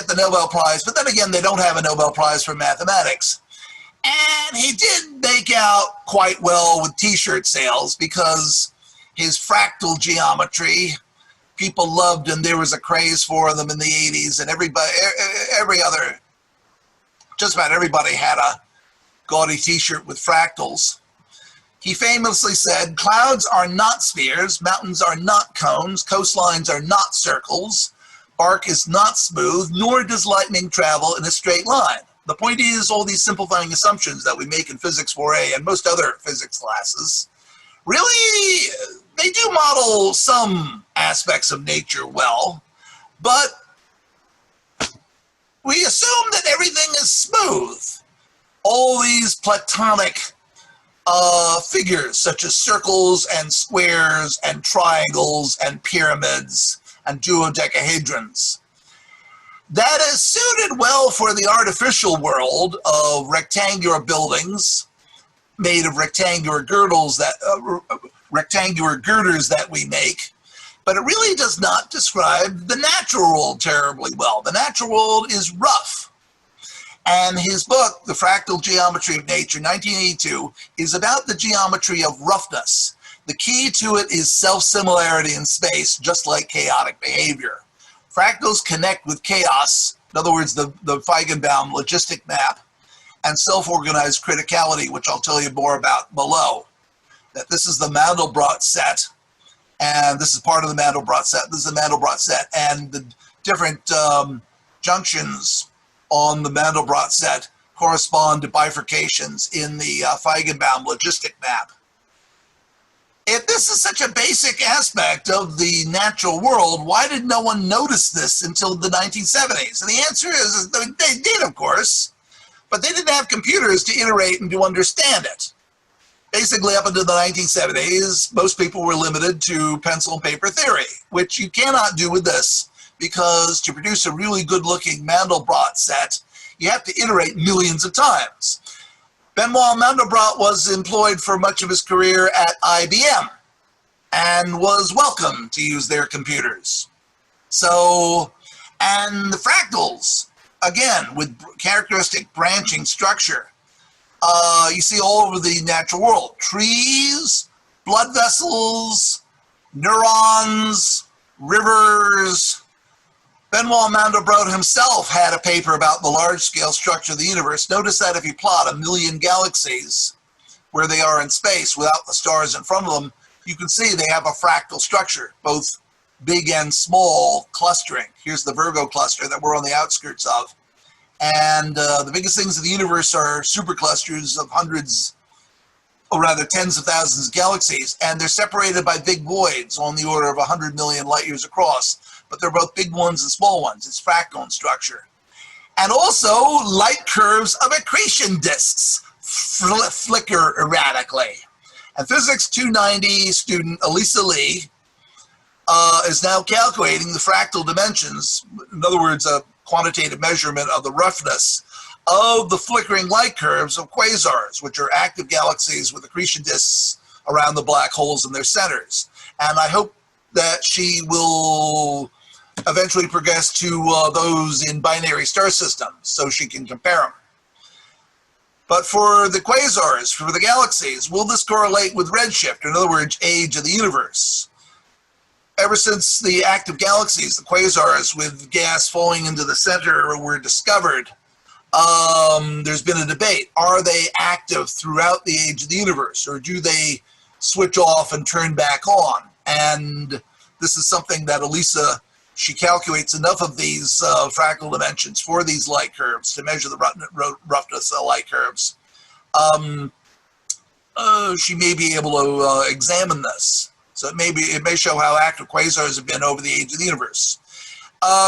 the Nobel Prize, but then again, they don't have a Nobel Prize for mathematics. And he did make out quite well with t-shirt sales because his fractal geometry, people loved, and there was a craze for them in the 80s, and just about everybody had a gaudy t-shirt with fractals. He famously said, clouds are not spheres, mountains are not cones, coastlines are not circles, bark is not smooth, nor does lightning travel in a straight line. The point is, all these simplifying assumptions that we make in Physics 4A and most other physics classes, really, they do model some aspects of nature well, but we assume that everything is smooth. All these platonic figures, such as circles and squares and triangles and pyramids and duodecahedrons, that is suited well for the artificial world of rectangular buildings made of rectangular girders that we make, but it really does not describe the natural world terribly well. The natural world is rough. And his book, The Fractal Geometry of Nature, 1982, is about the geometry of roughness. The key to it is self-similarity in space, just like chaotic behavior. Fractals connect with chaos, in other words, the Feigenbaum logistic map, and self-organized criticality, which I'll tell you more about below. That this is the Mandelbrot set, and this is part of the Mandelbrot set. This is the Mandelbrot set, and the different junctions on the Mandelbrot set correspond to bifurcations in the Feigenbaum logistic map. If this is such a basic aspect of the natural world, why did no one notice this until the 1970s? And the answer is they did, of course, but they didn't have computers to iterate and to understand it. Basically, up until the 1970s, most people were limited to pencil and paper theory, which you cannot do with this, because to produce a really good-looking Mandelbrot set, you have to iterate millions of times. Benoit Mandelbrot was employed for much of his career at IBM and was welcome to use their computers. So, and the fractals, again, with characteristic branching structure, you see all over the natural world. Trees, blood vessels, neurons, rivers. Benoit Mandelbrot himself had a paper about the large-scale structure of the universe. Notice that if you plot 1 million galaxies where they are in space without the stars in front of them, you can see they have a fractal structure, both big and small clustering. Here's the Virgo cluster that we're on the outskirts of. And the biggest things in the universe are superclusters of hundreds, or rather tens of thousands of galaxies, and they're separated by big voids on the order of 100 million light years across. But they're both big ones and small ones. It's fractal in structure. And also, light curves of accretion disks flicker erratically. And Physics 290 student Elisa Lee is now calculating the fractal dimensions, in other words, a quantitative measurement of the roughness of the flickering light curves of quasars, which are active galaxies with accretion disks around the black holes in their centers. And I hope that she will eventually progress to those in binary star systems so she can compare them. But for the quasars, for the galaxies, will this correlate with redshift, or in other words, age of the universe? Ever since the active galaxies, the quasars with gas falling into the center were discovered, there's been a debate. Are they active throughout the age of the universe, or do they switch off and turn back on? And this is something that Elisa, she calculates enough of these fractal dimensions for these light curves to measure the roughness of light curves. She may be able to examine this. So it may show how active quasars have been over the age of the universe.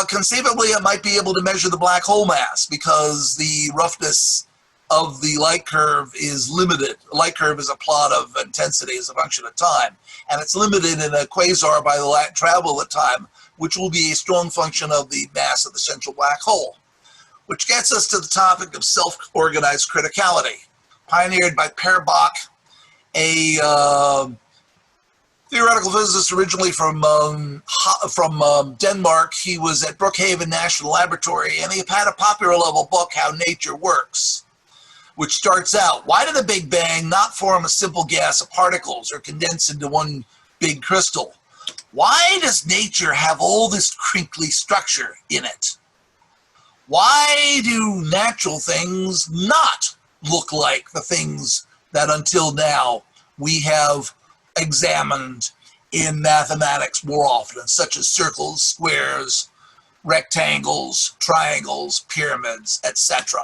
Conceivably, it might be able to measure the black hole mass because the roughness of the light curve is limited. The light curve is a plot of intensity as a function of time, and it's limited in a quasar by the latent travel of time, which will be a strong function of the mass of the central black hole. Which gets us to the topic of self-organized criticality, pioneered by Per Bach, a theoretical physicist originally from Denmark. He was at Brookhaven National Laboratory, and he had a popular level book, How Nature Works, which starts out, why did the Big Bang not form a simple gas of particles or condense into one big crystal? Why does nature have all this crinkly structure in it? Why do natural things not look like the things that until now we have examined in mathematics more often, such as circles, squares, rectangles, triangles, pyramids, etc.?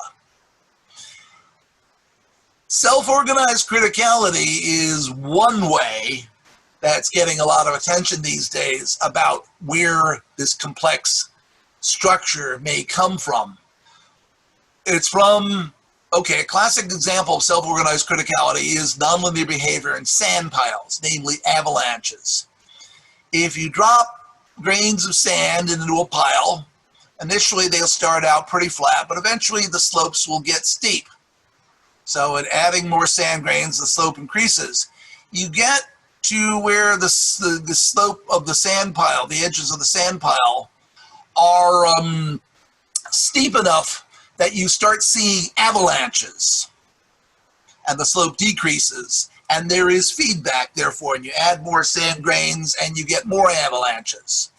Self-organized criticality is one way that's getting a lot of attention these days about where this complex structure may come from. It's from, okay, a classic example of self-organized criticality is nonlinear behavior in sand piles, namely avalanches. If you drop grains of sand into a pile, initially they'll start out pretty flat, but eventually the slopes will get steep. So in adding more sand grains, the slope increases. You get to where the slope of the sand pile, the edges of the sand pile, are steep enough that you start seeing avalanches, and the slope decreases, and there is feedback, therefore, and you add more sand grains and you get more avalanches.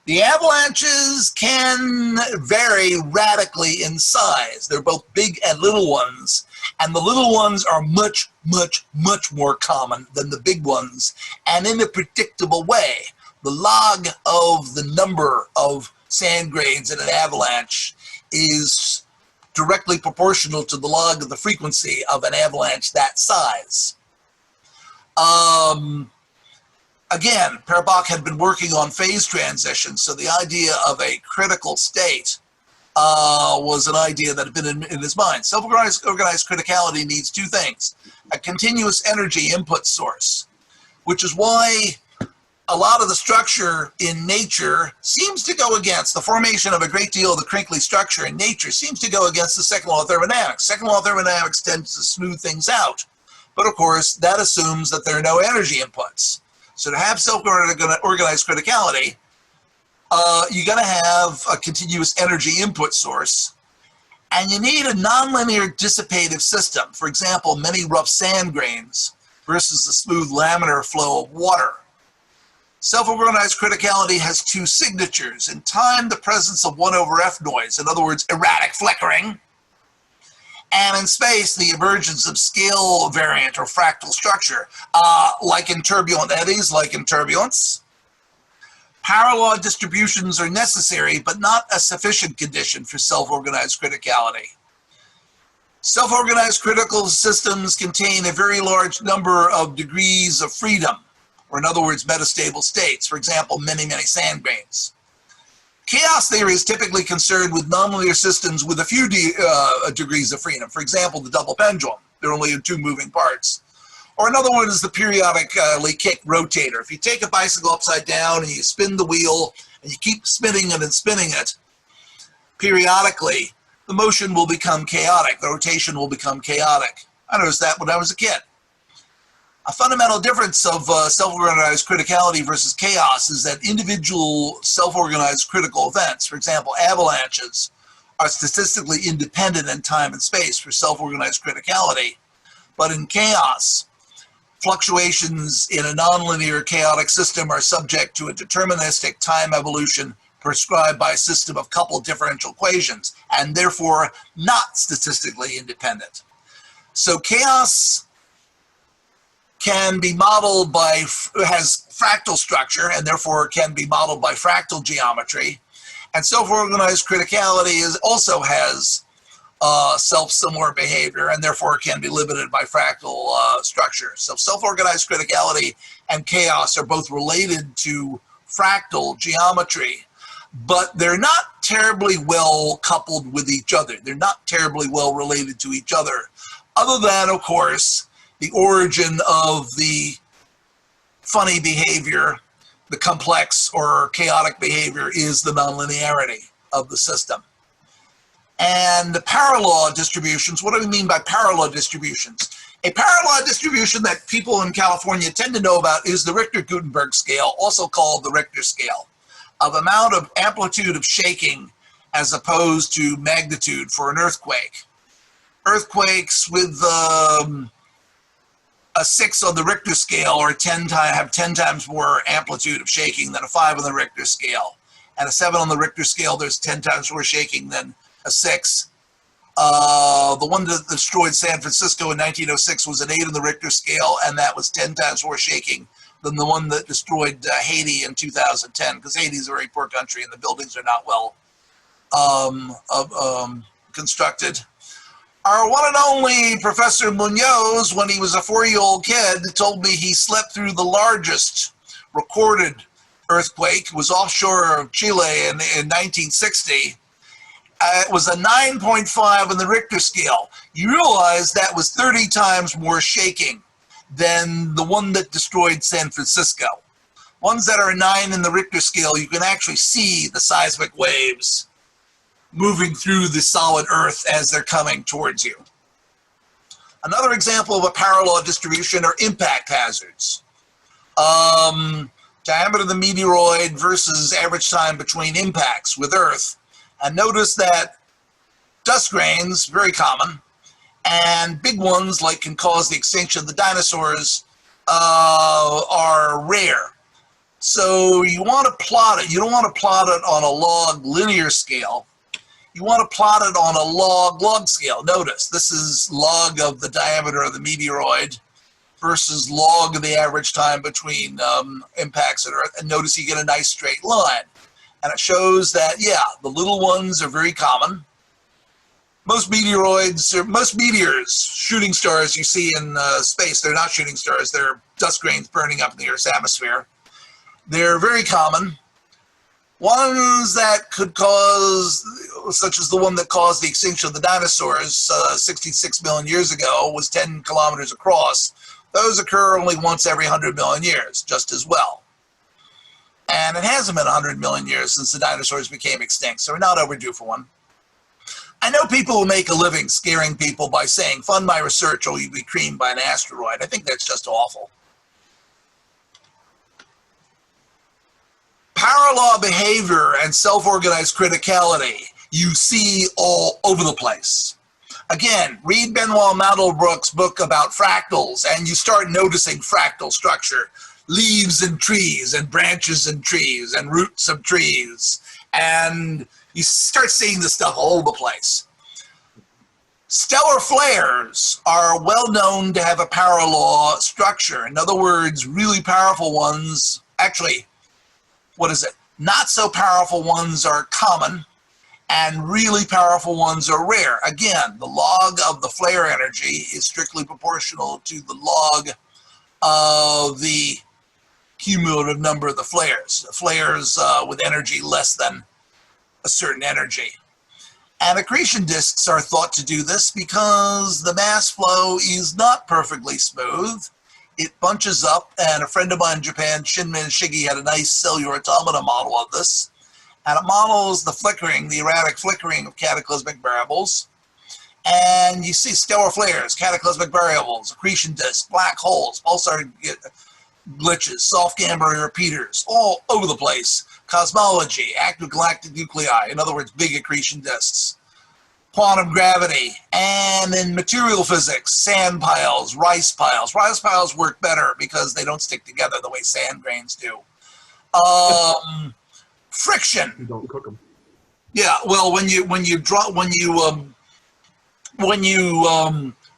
The avalanches can vary radically in size. They're both big and little ones, and the little ones are much, much, much more common than the big ones, and in a predictable way. The log of the number of sand grains in an avalanche is directly proportional to the log of the frequency of an avalanche that size. Again, Per Bach had been working on phase transitions, so the idea of a critical state was an idea that had been in his mind. Self-organized criticality needs two things: a continuous energy input source, which is why a lot of the structure in nature seems to go against the formation of a great deal of the crinkly structure in nature seems to go against the second law of thermodynamics. Second law of thermodynamics tends to smooth things out, but of course that assumes that there are no energy inputs. So to have self-organized criticality, you're going to have a continuous energy input source, and you need a nonlinear dissipative system. For example, many rough sand grains versus the smooth laminar flow of water. Self-organized criticality has two signatures. In time, the presence of 1 over F noise, in other words, erratic flickering, and in space, the emergence of scale variant or fractal structure, like in turbulent eddies, like in turbulence. Power law distributions are necessary, but not a sufficient condition for self-organized criticality. Self-organized critical systems contain a very large number of degrees of freedom, or in other words, metastable states, for example, many, many sand grains. Chaos theory is typically concerned with nonlinear systems with a few degrees of freedom. For example, the double pendulum. There are only 2 moving parts. Or another one is the periodically kick rotator. If you take a bicycle upside down and you spin the wheel and you keep spinning it and spinning it, periodically, the motion will become chaotic. The rotation will become chaotic. I noticed that when I was a kid. A fundamental difference of self-organized criticality versus chaos is that individual self-organized critical events, for example, avalanches, are statistically independent in time and space for self-organized criticality. But in chaos, fluctuations in a nonlinear chaotic system are subject to a deterministic time evolution prescribed by a system of coupled differential equations, and therefore not statistically independent. So chaos can be modeled by, has fractal structure, and therefore can be modeled by fractal geometry. And self-organized criticality also has self-similar behavior, and therefore can be limited by fractal structure. So self-organized criticality and chaos are both related to fractal geometry, but they're not terribly well coupled with each other. They're not terribly well related to each other, other than, of course, the origin of the funny behavior, the complex or chaotic behavior, is the nonlinearity of the system. And the paralaw distributions, what do we mean by paralaw distributions? A paralaw distribution that people in California tend to know about is the Richter-Gutenberg scale, also called the Richter scale, of amount of amplitude of shaking as opposed to magnitude for an earthquake. Earthquakes with a 6 on the Richter scale or have 10 times more amplitude of shaking than a 5 on the Richter scale. And a 7 on the Richter scale, there's 10 times more shaking than a 6. The one that destroyed San Francisco in 1906 was an 8 on the Richter scale, and that was 10 times more shaking than the one that destroyed Haiti in 2010, because Haiti is a very poor country and the buildings are not well constructed. Our one and only Professor Munoz, when he was a 4-year-old kid, told me he slept through the largest recorded earthquake. It was offshore of Chile in 1960. It was a 9.5 on the Richter scale. You realize that was 30 times more shaking than the one that destroyed San Francisco. Ones that are 9 in the Richter scale, you can actually see the seismic waves moving through the solid earth as they're coming towards you. Another example of a parallel distribution are impact hazards. Diameter of the meteoroid versus average time between impacts with Earth. And notice that dust grains, very common, and big ones like can cause the extinction of the dinosaurs are rare. So you want to plot it. You don't want to plot it on a log linear scale. You want to plot it on a log scale. Notice this is log of the diameter of the meteoroid versus log of the average time between impacts on Earth. And notice you get a nice straight line. And it shows that, yeah, the little ones are very common. Most meteoroids, or most meteors, shooting stars you see in space, they're not shooting stars. They're dust grains burning up in the Earth's atmosphere. They're very common. Ones that could cause, such as the one that caused the extinction of the dinosaurs 66 million years ago, was 10 kilometers across. Those occur only once every 100 million years, just as well. And it hasn't been 100 million years since the dinosaurs became extinct, so we're not overdue for one. I know people who make a living scaring people by saying, fund my research or you'll be creamed by an asteroid. I think that's just awful. Parallel behavior and self-organized criticality you see all over the place. Again, read Benoit Mandelbrot's book about fractals and you start noticing fractal structure. Leaves in trees and branches in trees and roots of trees. And you start seeing this stuff all over the place. Stellar flares are well known to have a paralaw structure. In other words, really powerful ones, actually, what is it? Not so powerful ones are common, and really powerful ones are rare. Again, the log of the flare energy is strictly proportional to the log of the cumulative number of the flares. Flares with energy less than a certain energy. And accretion disks are thought to do this because the mass flow is not perfectly smooth. It bunches up, and a friend of mine in Japan, Shinmin Shigi, had a nice cellular automata model of this. And it models the flickering, the erratic flickering of cataclysmic variables. And you see stellar flares, cataclysmic variables, accretion disks, black holes, pulsar glitches, soft Gamma repeaters, all over the place. Cosmology, active galactic nuclei, in other words, big accretion disks. Quantum gravity, and in material physics, sand piles, rice piles. Rice piles work better because they don't stick together the way sand grains do. Friction. You don't cook them. Yeah, well, when you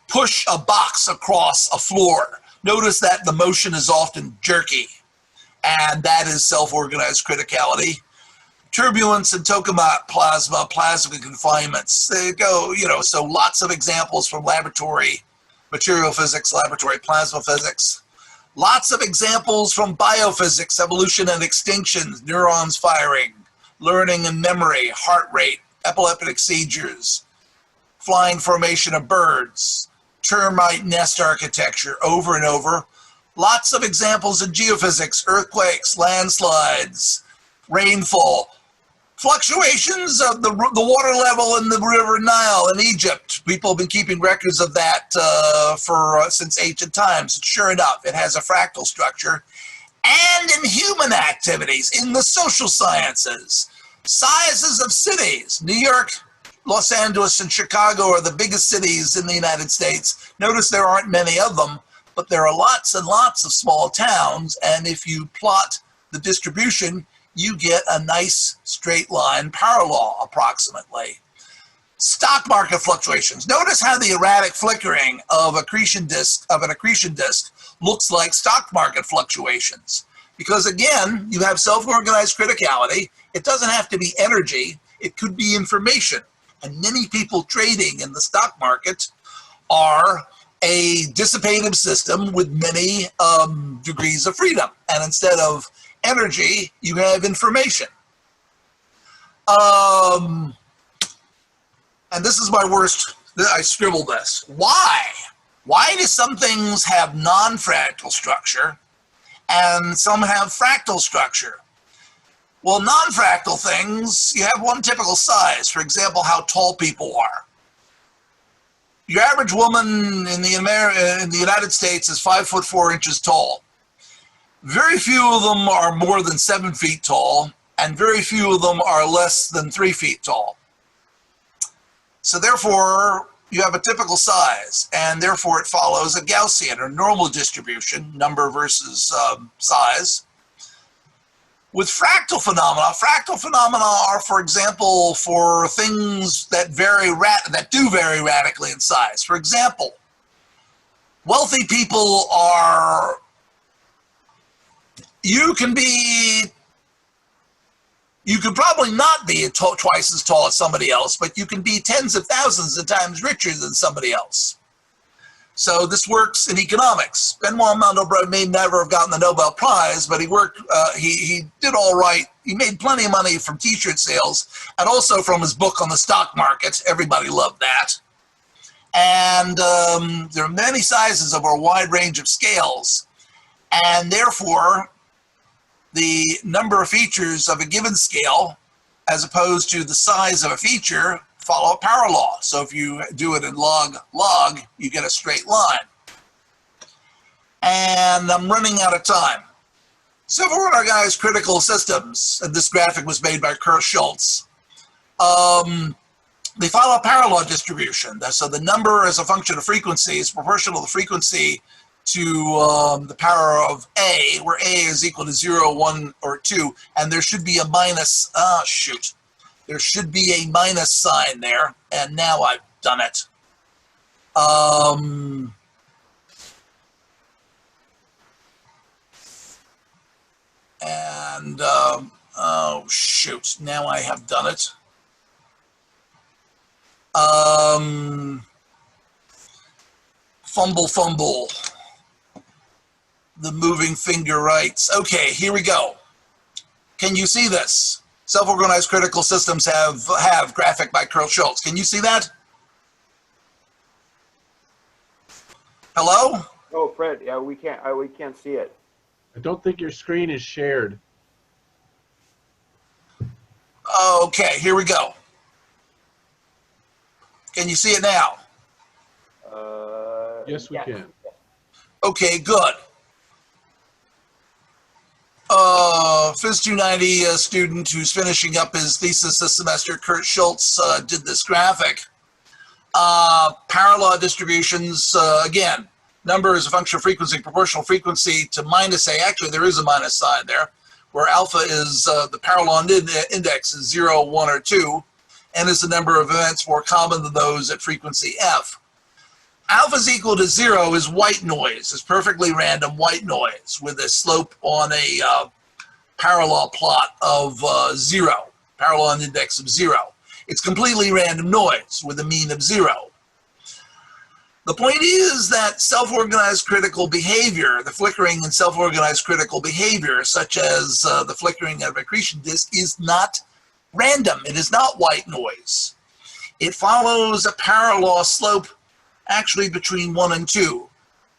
push a box across a floor, notice that the motion is often jerky, and that is self-organized criticality. Turbulence and Tokamak plasma, plasma confinements. They go, so lots of examples from laboratory material physics, laboratory plasma physics. Lots of examples from biophysics, evolution and extinction, neurons firing, learning and memory, heart rate, epileptic seizures, flying formation of birds, termite nest architecture, over and over. Lots of examples in geophysics, earthquakes, landslides, rainfall, fluctuations of the water level in the River Nile in Egypt. People have been keeping records of that since ancient times. Sure enough, it has a fractal structure. And in human activities, in the social sciences, sizes of cities. New York, Los Angeles, and Chicago are the biggest cities in the United States. Notice there aren't many of them, but there are lots and lots of small towns, and if you plot the distribution, you get a nice straight line power law approximately. Stock market fluctuations. Notice how the erratic flickering of an accretion disk looks like stock market fluctuations. Because again, you have self-organized criticality. It doesn't have to be energy. It could be information. And many people trading in the stock market are a dissipative system with many degrees of freedom. And instead of energy, you have information. And this is my worst. I scribbled this. Why? Why do some things have non-fractal structure and some have fractal structure? Well, non-fractal things, you have one typical size. For example, how tall people are. Your average woman in the United States is 5'4" tall. Very few of them are more than 7 feet tall, and very few of them are less than 3 feet tall. So therefore, you have a typical size, and therefore it follows a Gaussian or normal distribution, number versus size. With fractal phenomena are, for example, for things that do vary radically in size. For example, wealthy people are, you could probably not be twice as tall as somebody else, but you can be tens of thousands of times richer than somebody else. So this works in economics. Benoit Mandelbrot may never have gotten the Nobel Prize, but he worked, he did all right. He made plenty of money from t-shirt sales and also from his book on the stock market. Everybody loved that. And there are many sizes over a wide range of scales. And therefore, the number of features of a given scale, as opposed to the size of a feature, follow a power law. So if you do it in log, you get a straight line. And I'm running out of time. Self-organized critical systems, and this graphic was made by Kurt Schultz. They follow a power law distribution. So the number as a function of frequency is proportional to the frequency to the power of A, where A is equal to 0, 1, or 2, and there should be a minus, there should be a minus sign there, and now I've done it. Oh shoot, now I have done it. Fumble. The moving finger writes. Okay, here we go. Can you see this? Self-organized critical systems have graphic by Kurt Schultz. Can you see that? Hello? Oh, Fred, yeah, we can't see it. I don't think your screen is shared. Okay, here we go. Can you see it now? Yes, we can. Okay, good. Phys 290 student who's finishing up his thesis this semester, Kurt Schultz, did this graphic. Power law distributions, again, number is a function of frequency, proportional frequency to minus A. Actually, there is a minus sign there, where alpha is the power law index is 0, 1, or 2, and is the number of events more common than those at frequency F. Alpha is equal to 0 is white noise, is perfectly random white noise with a slope on a power law plot of 0, power law index of 0. It's completely random noise with a mean of 0. The point is that self-organized critical behavior, the flickering and self-organized critical behavior, such as the flickering of an accretion disk, is not random. It is not white noise. It follows a power law slope actually between 1 and 2.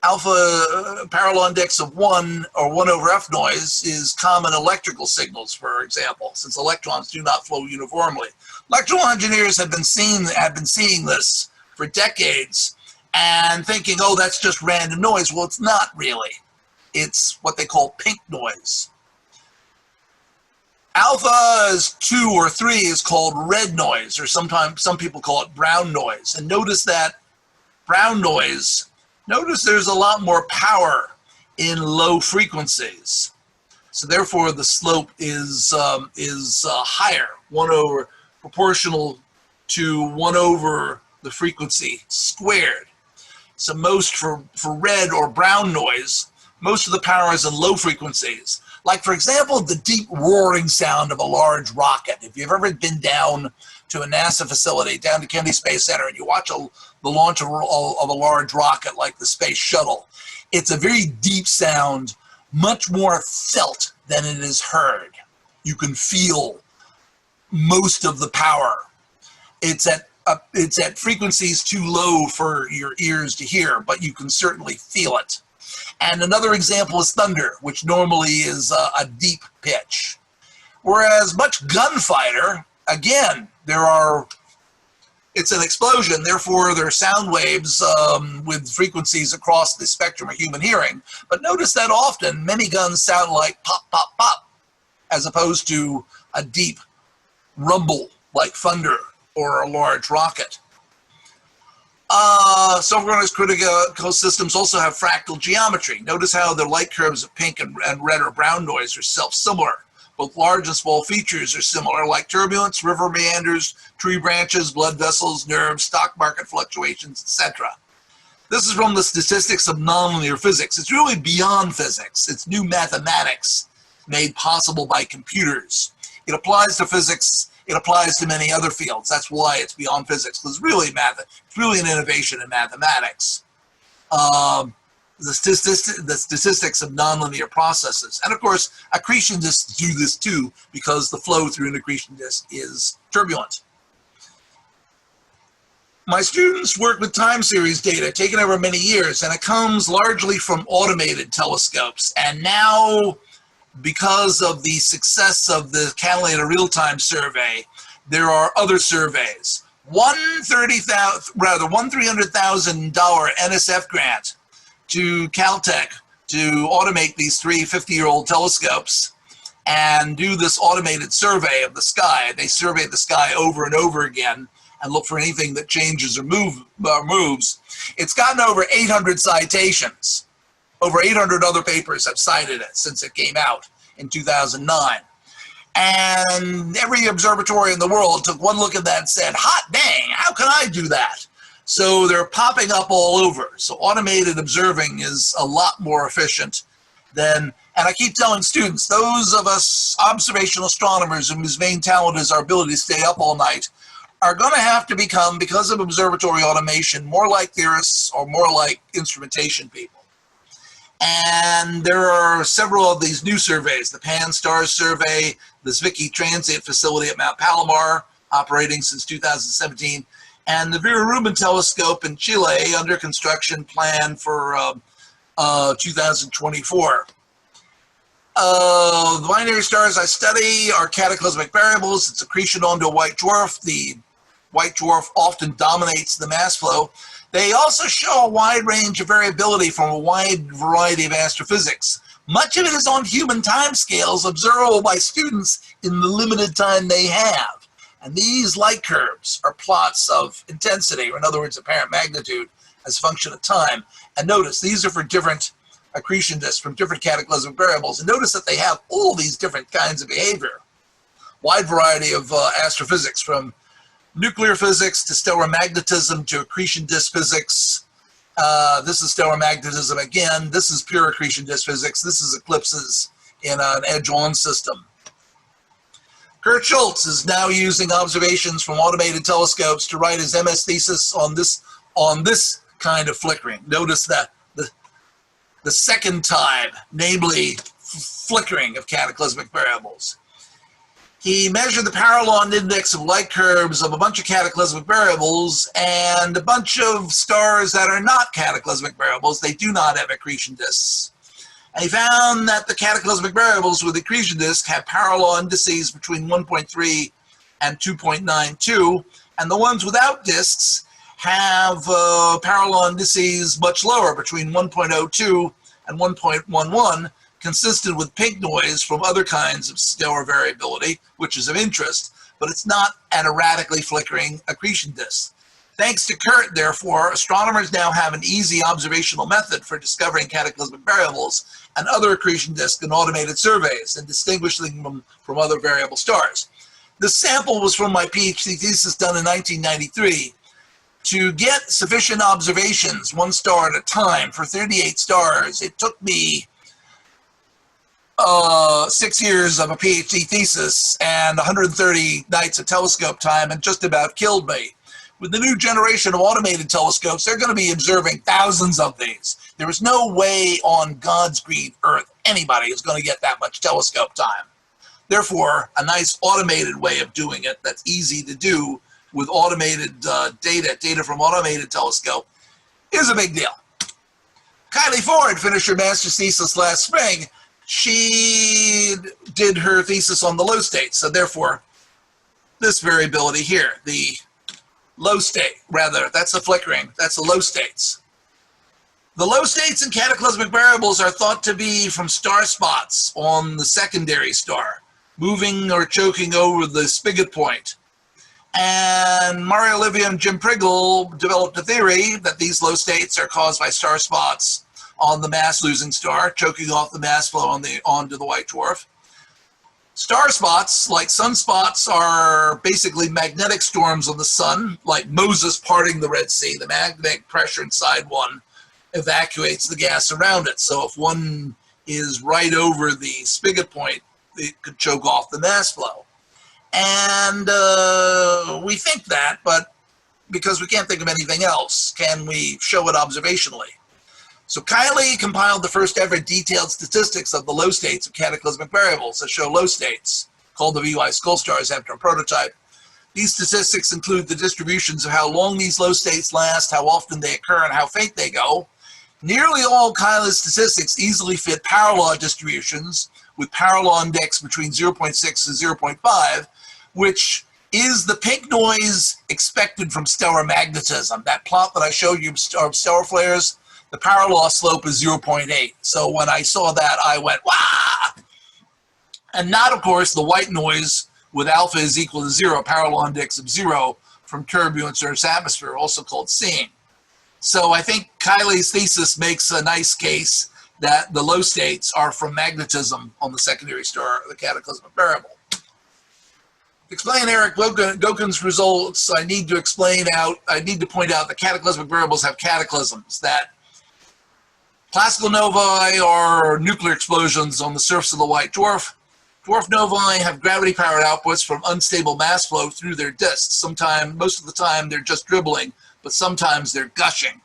Alpha power law index of 1 or 1 over F noise is common electrical signals, for example, since electrons do not flow uniformly. Electrical engineers have been seeing this for decades and thinking, oh, that's just random noise. Well, it's not really. It's what they call pink noise. Alpha is 2 or 3 is called red noise, or sometimes some people call it brown noise. And notice that brown noise, notice there's a lot more power in low frequencies. So therefore the slope is higher, 1 over proportional to 1 over the frequency squared. So most for red or brown noise, most of the power is in low frequencies. Like, for example, the deep roaring sound of a large rocket. If you've ever been down to a NASA facility, down to Kennedy Space Center, and you watch the launch of a large rocket like the Space Shuttle, it's a very deep sound, much more felt than it is heard. You can feel most of the power. It's at frequencies too low for your ears to hear, but you can certainly feel it. And another example is thunder, which normally is a deep pitch. Whereas much gunfire, again, it's an explosion, therefore there are sound waves with frequencies across the spectrum of human hearing. But notice that often many guns sound like pop, pop, pop, as opposed to a deep rumble like thunder or a large rocket. Self-organized critical systems also have fractal geometry. Notice how the light curves of pink and red or brown noise are self-similar. Both large and small features are similar, like turbulence, river meanders, tree branches, blood vessels, nerves, stock market fluctuations, etc. This is from the statistics of nonlinear physics. It's really beyond physics. It's new mathematics made possible by computers. It applies to physics. It applies to many other fields. That's why it's beyond physics, because it's really an innovation in mathematics. The statistics of nonlinear processes. And of course, accretion disks do this too, because the flow through an accretion disk is turbulent. My students work with time series data taken over many years, and it comes largely from automated telescopes. And now, because of the success of the Catalina Real-Time Survey, there are other surveys. One $300,000 NSF grant to Caltech to automate these 3 50-year-old telescopes and do this automated survey of the sky. They survey the sky over and over again and look for anything that changes or moves. It's gotten over 800 citations. Over 800 other papers have cited it since it came out in 2009. And every observatory in the world took one look at that and said, hot dang, how can I do that? So they're popping up all over. So automated observing is a lot more efficient than, and I keep telling students, those of us observational astronomers whose main talent is our ability to stay up all night are going to have to become, because of observatory automation, more like theorists or more like instrumentation people. And there are several of these new surveys, the Pan-STARRS survey, the Zwicky Transient Facility at Mount Palomar, operating since 2017, and the Vera Rubin Telescope in Chile, under construction, planned for 2024. The binary stars I study are cataclysmic variables. It's accretion onto a white dwarf. The white dwarf often dominates the mass flow. They also show a wide range of variability from a wide variety of astrophysics. Much of it is on human timescales observable by students in the limited time they have. And these light curves are plots of intensity, or in other words, apparent magnitude as a function of time. And notice, these are for different accretion disks from different cataclysmic variables. And notice that they have all these different kinds of behavior. Wide variety of astrophysics, from nuclear physics to stellar magnetism to accretion disk physics. This is stellar magnetism again. This is pure accretion disk physics. This is eclipses in an edge-on system. Kurt Schultz is now using observations from automated telescopes to write his MS thesis on this kind of flickering. Notice that the second type, namely flickering of cataclysmic variables. He measured the parallel index of light curves of a bunch of cataclysmic variables and a bunch of stars that are not cataclysmic variables. They do not have accretion disks. And he found that the cataclysmic variables with accretion disk have parallel indices between 1.3 and 2.92, and the ones without disks have parallel indices much lower, between 1.02 and 1.11, consistent with pink noise from other kinds of stellar variability, which is of interest, but it's not an erratically flickering accretion disk. Thanks to Kurt, therefore, astronomers now have an easy observational method for discovering cataclysmic variables and other accretion disks in automated surveys and distinguishing them from other variable stars. This sample was from my PhD thesis done in 1993. To get sufficient observations, one star at a time, for 38 stars, it took me 6 years of a PhD thesis and 130 nights of telescope time, and just about killed me. With the new generation of automated telescopes, they're going to be observing thousands of these. There is no way on God's green earth anybody is going to get that much telescope time. Therefore, a nice automated way of doing it that's easy to do with automated data from automated telescope is a big deal. Kylie Ford finished her master's thesis last spring. She did her thesis on the low states, so therefore this variability here, the low state, rather, that's the flickering, that's the low states. The low states and cataclysmic variables are thought to be from star spots on the secondary star, moving or choking over the spigot point. And Mario Livia and Jim Priggle developed a theory that these low states are caused by star spots on the mass-losing star, choking off the mass flow onto the white dwarf. Star spots, like sunspots, are basically magnetic storms on the sun, like Moses parting the Red Sea. The magnetic pressure inside one evacuates the gas around it. So if one is right over the spigot point, it could choke off the mass flow. And we think that, but because we can't think of anything else, can we show it observationally? So Kylie compiled the first ever detailed statistics of the low states of cataclysmic variables that show low states, called the VY skull stars after a prototype. These statistics include the distributions of how long these low states last, how often they occur, and how faint they go. Nearly all Kylie's statistics easily fit parallel distributions with parallel index between 0.6 and 0.5, which is the pink noise expected from stellar magnetism. That plot that I showed you of stellar flares, the parallel slope is 0.8. So when I saw that, I went, wah! And not, of course, the white noise with alpha is equal to 0, parallel index of 0 from turbulence Earth's atmosphere, also called seeing. So I think Kylie's thesis makes a nice case that the low states are from magnetism on the secondary star, the cataclysmic variable. To explain Eric Goken's results, I need to point out that cataclysmic variables have cataclysms, that classical novae are nuclear explosions on the surface of the white dwarf. Dwarf novae have gravity-powered outputs from unstable mass flow through their disks. Most of the time, they're just dribbling, but sometimes they're gushing.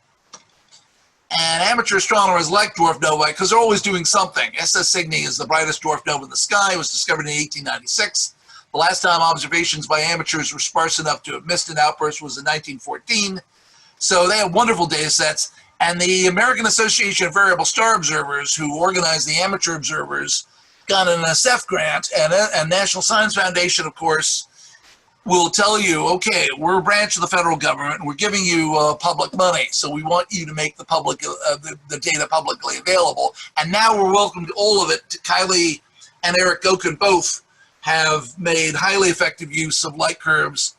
And amateur astronomers like dwarf novae because they're always doing something. SS Cygni is the brightest dwarf nova in the sky. It was discovered in 1896. The last time observations by amateurs were sparse enough to have missed an outburst was in 1914. So they have wonderful data sets. And the American Association of Variable Star Observers, who organize the amateur observers, got an SF grant, and National Science Foundation, of course, will tell you, okay, we're a branch of the federal government, and we're giving you public money, so we want you to make the public the data publicly available. And now we're welcome to all of it. Kylie and Eric Gokin both have made highly effective use of light curves,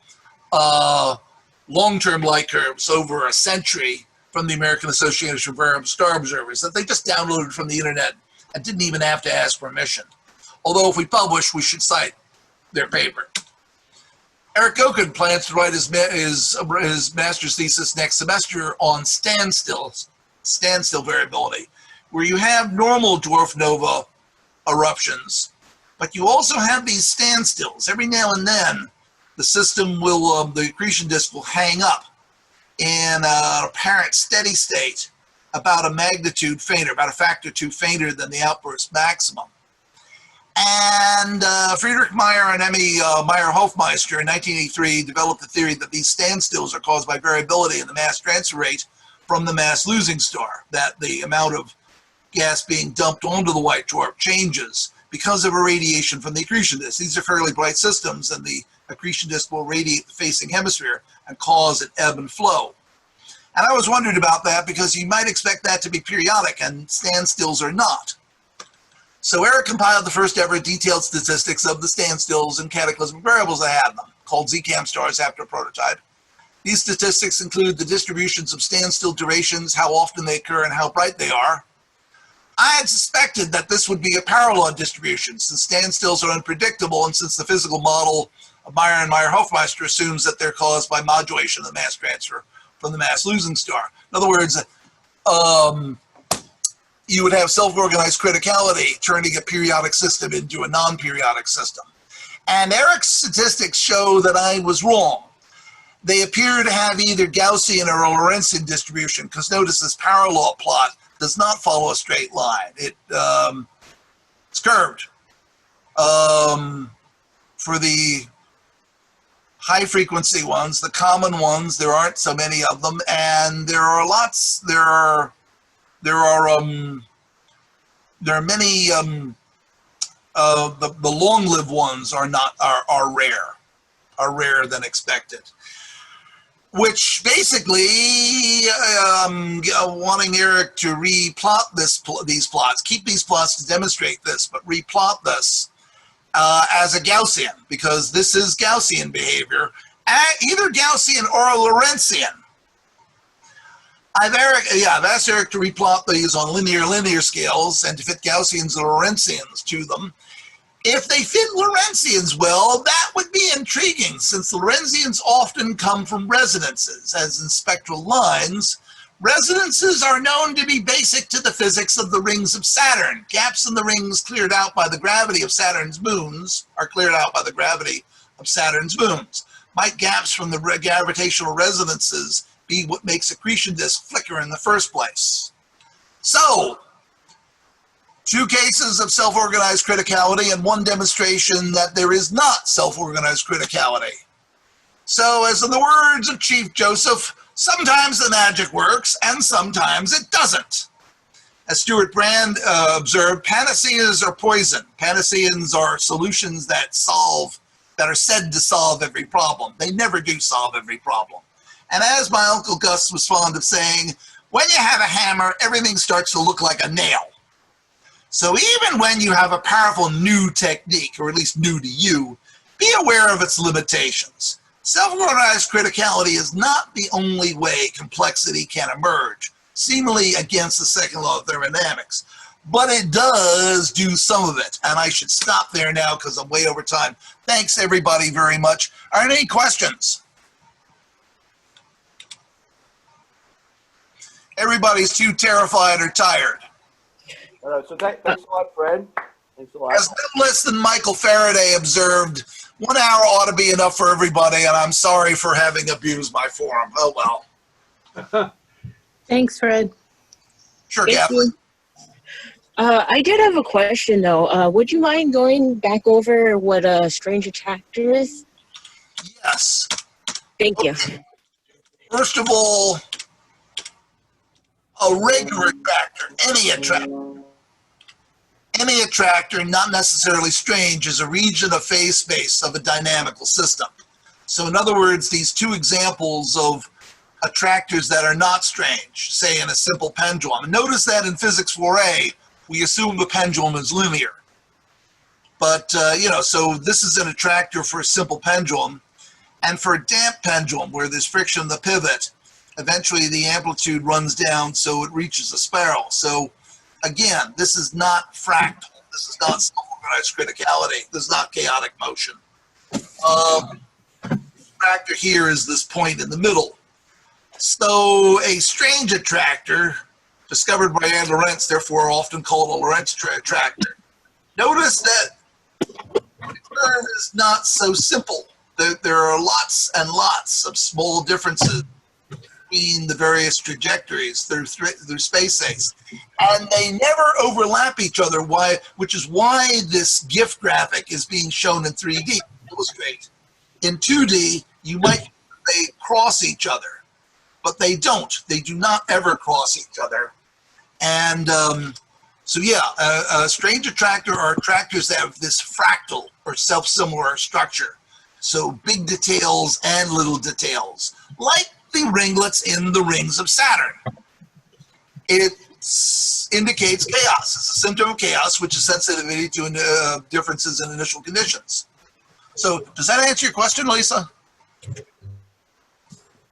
long-term light curves over a century from the American Association for Star Observers that they just downloaded from the internet and didn't even have to ask permission. Although if we publish, we should cite their paper. Eric Gokin plans to write his master's thesis next semester on standstill variability, where you have normal dwarf nova eruptions, but you also have these standstills. Every now and then, the system will, the accretion disk will hang up in an apparent steady state about a magnitude fainter, about a factor 2 fainter than the outburst maximum. And Friedrich Meyer and Emmy Meyer-Hofmeister in 1983 developed the theory that these standstills are caused by variability in the mass transfer rate from the mass losing star, that the amount of gas being dumped onto the white dwarf changes because of irradiation from the accretion disk. These are fairly bright systems, and the accretion disk will radiate the facing hemisphere and cause an ebb and flow. And I was wondering about that because you might expect that to be periodic, and standstills are not. So Eric compiled the first ever detailed statistics of the standstills and cataclysmic variables that had them, called ZCAM stars after a prototype. These statistics include the distributions of standstill durations, how often they occur, and how bright they are. I had suspected that this would be a parallel distribution, since standstills are unpredictable, and since the physical model of Meyer and Meyer-Hofmeister assumes that they're caused by modulation of the mass transfer from the mass losing star. In other words, you would have self-organized criticality turning a periodic system into a non-periodic system. And Eric's statistics show that I was wrong. They appear to have either Gaussian or Lorentzian distribution, because notice this parallel plot does not follow a straight line. It's curved. For the high frequency ones, the common ones, there aren't so many of them, and there are many, the long-lived ones are rarer than expected. Which basically, wanting Eric to replot these plots, keep these plots to demonstrate this, but replot this as a Gaussian, because this is Gaussian behavior, either Gaussian or Lorentzian. I've asked Eric to replot these on linear scales and to fit Gaussians and Lorentzians to them. If they fit Lorentzians well, that would be intriguing, since Lorentzians often come from resonances, as in spectral lines. Resonances are known to be basic to the physics of the rings of Saturn. Gaps in the rings cleared out by the gravity of Saturn's moons are cleared out by the gravity of Saturn's moons. Might gaps from the gravitational resonances be what makes accretion disk flicker in the first place? So, 2 cases of self-organized criticality and 1 demonstration that there is not self-organized criticality. So, as in the words of Chief Joseph, sometimes the magic works and sometimes it doesn't. As Stuart Brand observed, panaceas are poison. Panaceans are solutions that are said to solve every problem. They never do solve every problem. And as my Uncle Gus was fond of saying, when you have a hammer, everything starts to look like a nail. So even when you have a powerful new technique, or at least new to you, be aware of its limitations. Self-organized criticality is not the only way complexity can emerge, seemingly against the second law of thermodynamics, but it does do some of it. And I should stop there now because I'm way over time. Thanks everybody very much. Are there any questions? Everybody's too terrified or tired. All right, so thanks a lot, Fred. Thanks a lot. As no less than Michael Faraday observed, 1 hour ought to be enough for everybody, and I'm sorry for having abused my forum. Oh well. Thanks, Fred. Sure, Thank Kathleen. I did have a question, though. Would you mind going back over what a strange attractor is? Yes. Thank you. First of all, a regular attractor, any Any attractor, not necessarily strange, is a region of phase space of a dynamical system. So in other words, these two examples of attractors that are not strange, say in a simple pendulum. And notice that in physics 4a, we assume the pendulum is linear. But, so this is an attractor for a simple pendulum. And for a damp pendulum, where there's friction in the pivot, eventually the amplitude runs down so it reaches a spiral. So again, this is not fractal. This is not self-organized criticality. This is not chaotic motion. Attractor here is this point in the middle. So a strange attractor, discovered by Ed Lorentz, therefore often called a Lorentz attractor. Notice that the curve is not so simple. There are lots and lots of small differences between the various trajectories through space, and they never overlap each other, which is why this GIF graphic is being shown in 3D to illustrate. In 2D, you might think they cross each other, but they don't. They do not ever cross each other. And a strange attractor are attractors that have this fractal or self-similar structure. So big details and little details, like the ringlets in the rings of Saturn. It indicates chaos. It's a symptom of chaos, which is sensitivity to differences in initial conditions. So does that answer your question, Lisa?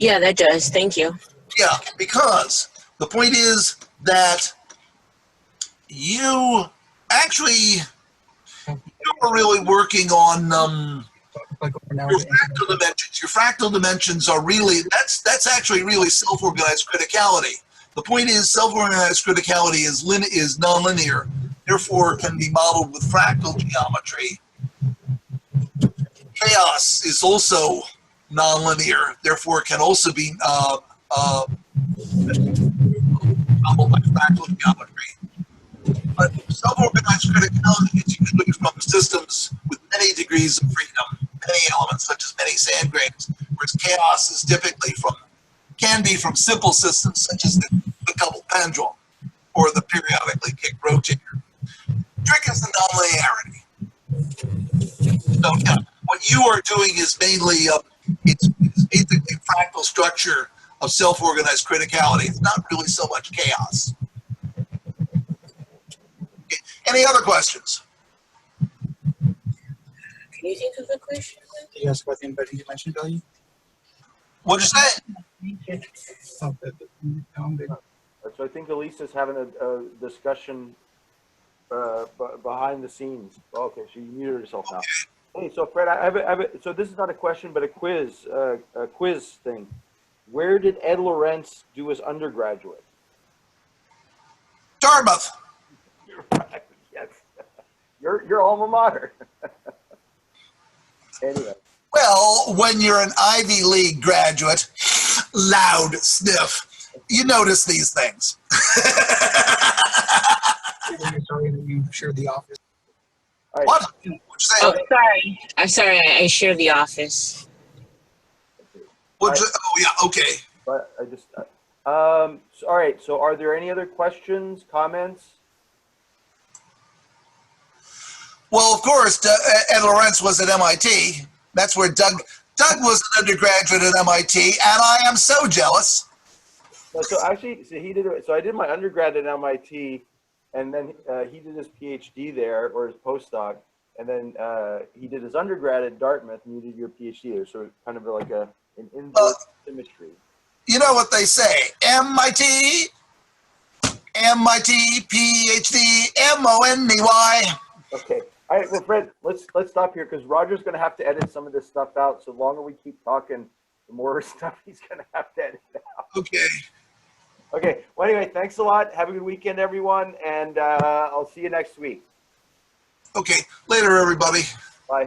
Yeah, that does. Thank you. Yeah, because the point is that you are really working on your fractal dimensions. Your fractal dimensions are really, that's actually really self-organized criticality. The point is self-organized criticality is nonlinear, therefore can be modeled with fractal geometry. Chaos is also nonlinear, therefore can also be modeled by fractal geometry. But self-organized criticality is usually from systems with many degrees of freedom, many elements such as many sand grains, whereas chaos is typically can be from simple systems such as the coupled pendulum or the periodically kicked rotator. The trick is the nonlinearity. So yeah, what you are doing is mainly it's basically a fractal structure of self-organized criticality. It's not really so much chaos. Okay. Any other questions? Can you think of a question? Can you ask about the embedding dimension value? What'd you say? So I think Elisa's having a discussion behind the scenes. Okay, she muted herself now. Hey, so Fred, so this is not a question, but a quiz thing. Where did Ed Lorentz do his undergraduate? Dartmouth. You're right. Yes. Your alma mater. Anyway. Well, when you're an Ivy League graduate, loud sniff, you notice these things. Sorry that you shared the office. All right. What? What'd you say? Oh, sorry. I'm sorry. I share the office. Oh, yeah, okay. But I just, all right. So are there any other questions, comments? Well, of course, Ed Lorentz was at MIT. That's where Doug was an undergraduate at MIT, and I am so jealous. So actually, so I did my undergrad at MIT, and then he did his PhD there, or his postdoc, and then he did his undergrad at Dartmouth, and you did your PhD there. So kind of like an inverse symmetry. You know what they say, MIT, PhD, MONEY. Okay. All right. Well, Fred, let's stop here because Roger's going to have to edit some of this stuff out. So the longer we keep talking, the more stuff he's going to have to edit out. Okay. Okay. Well, anyway, thanks a lot. Have a good weekend, everyone, and I'll see you next week. Okay. Later, everybody. Bye.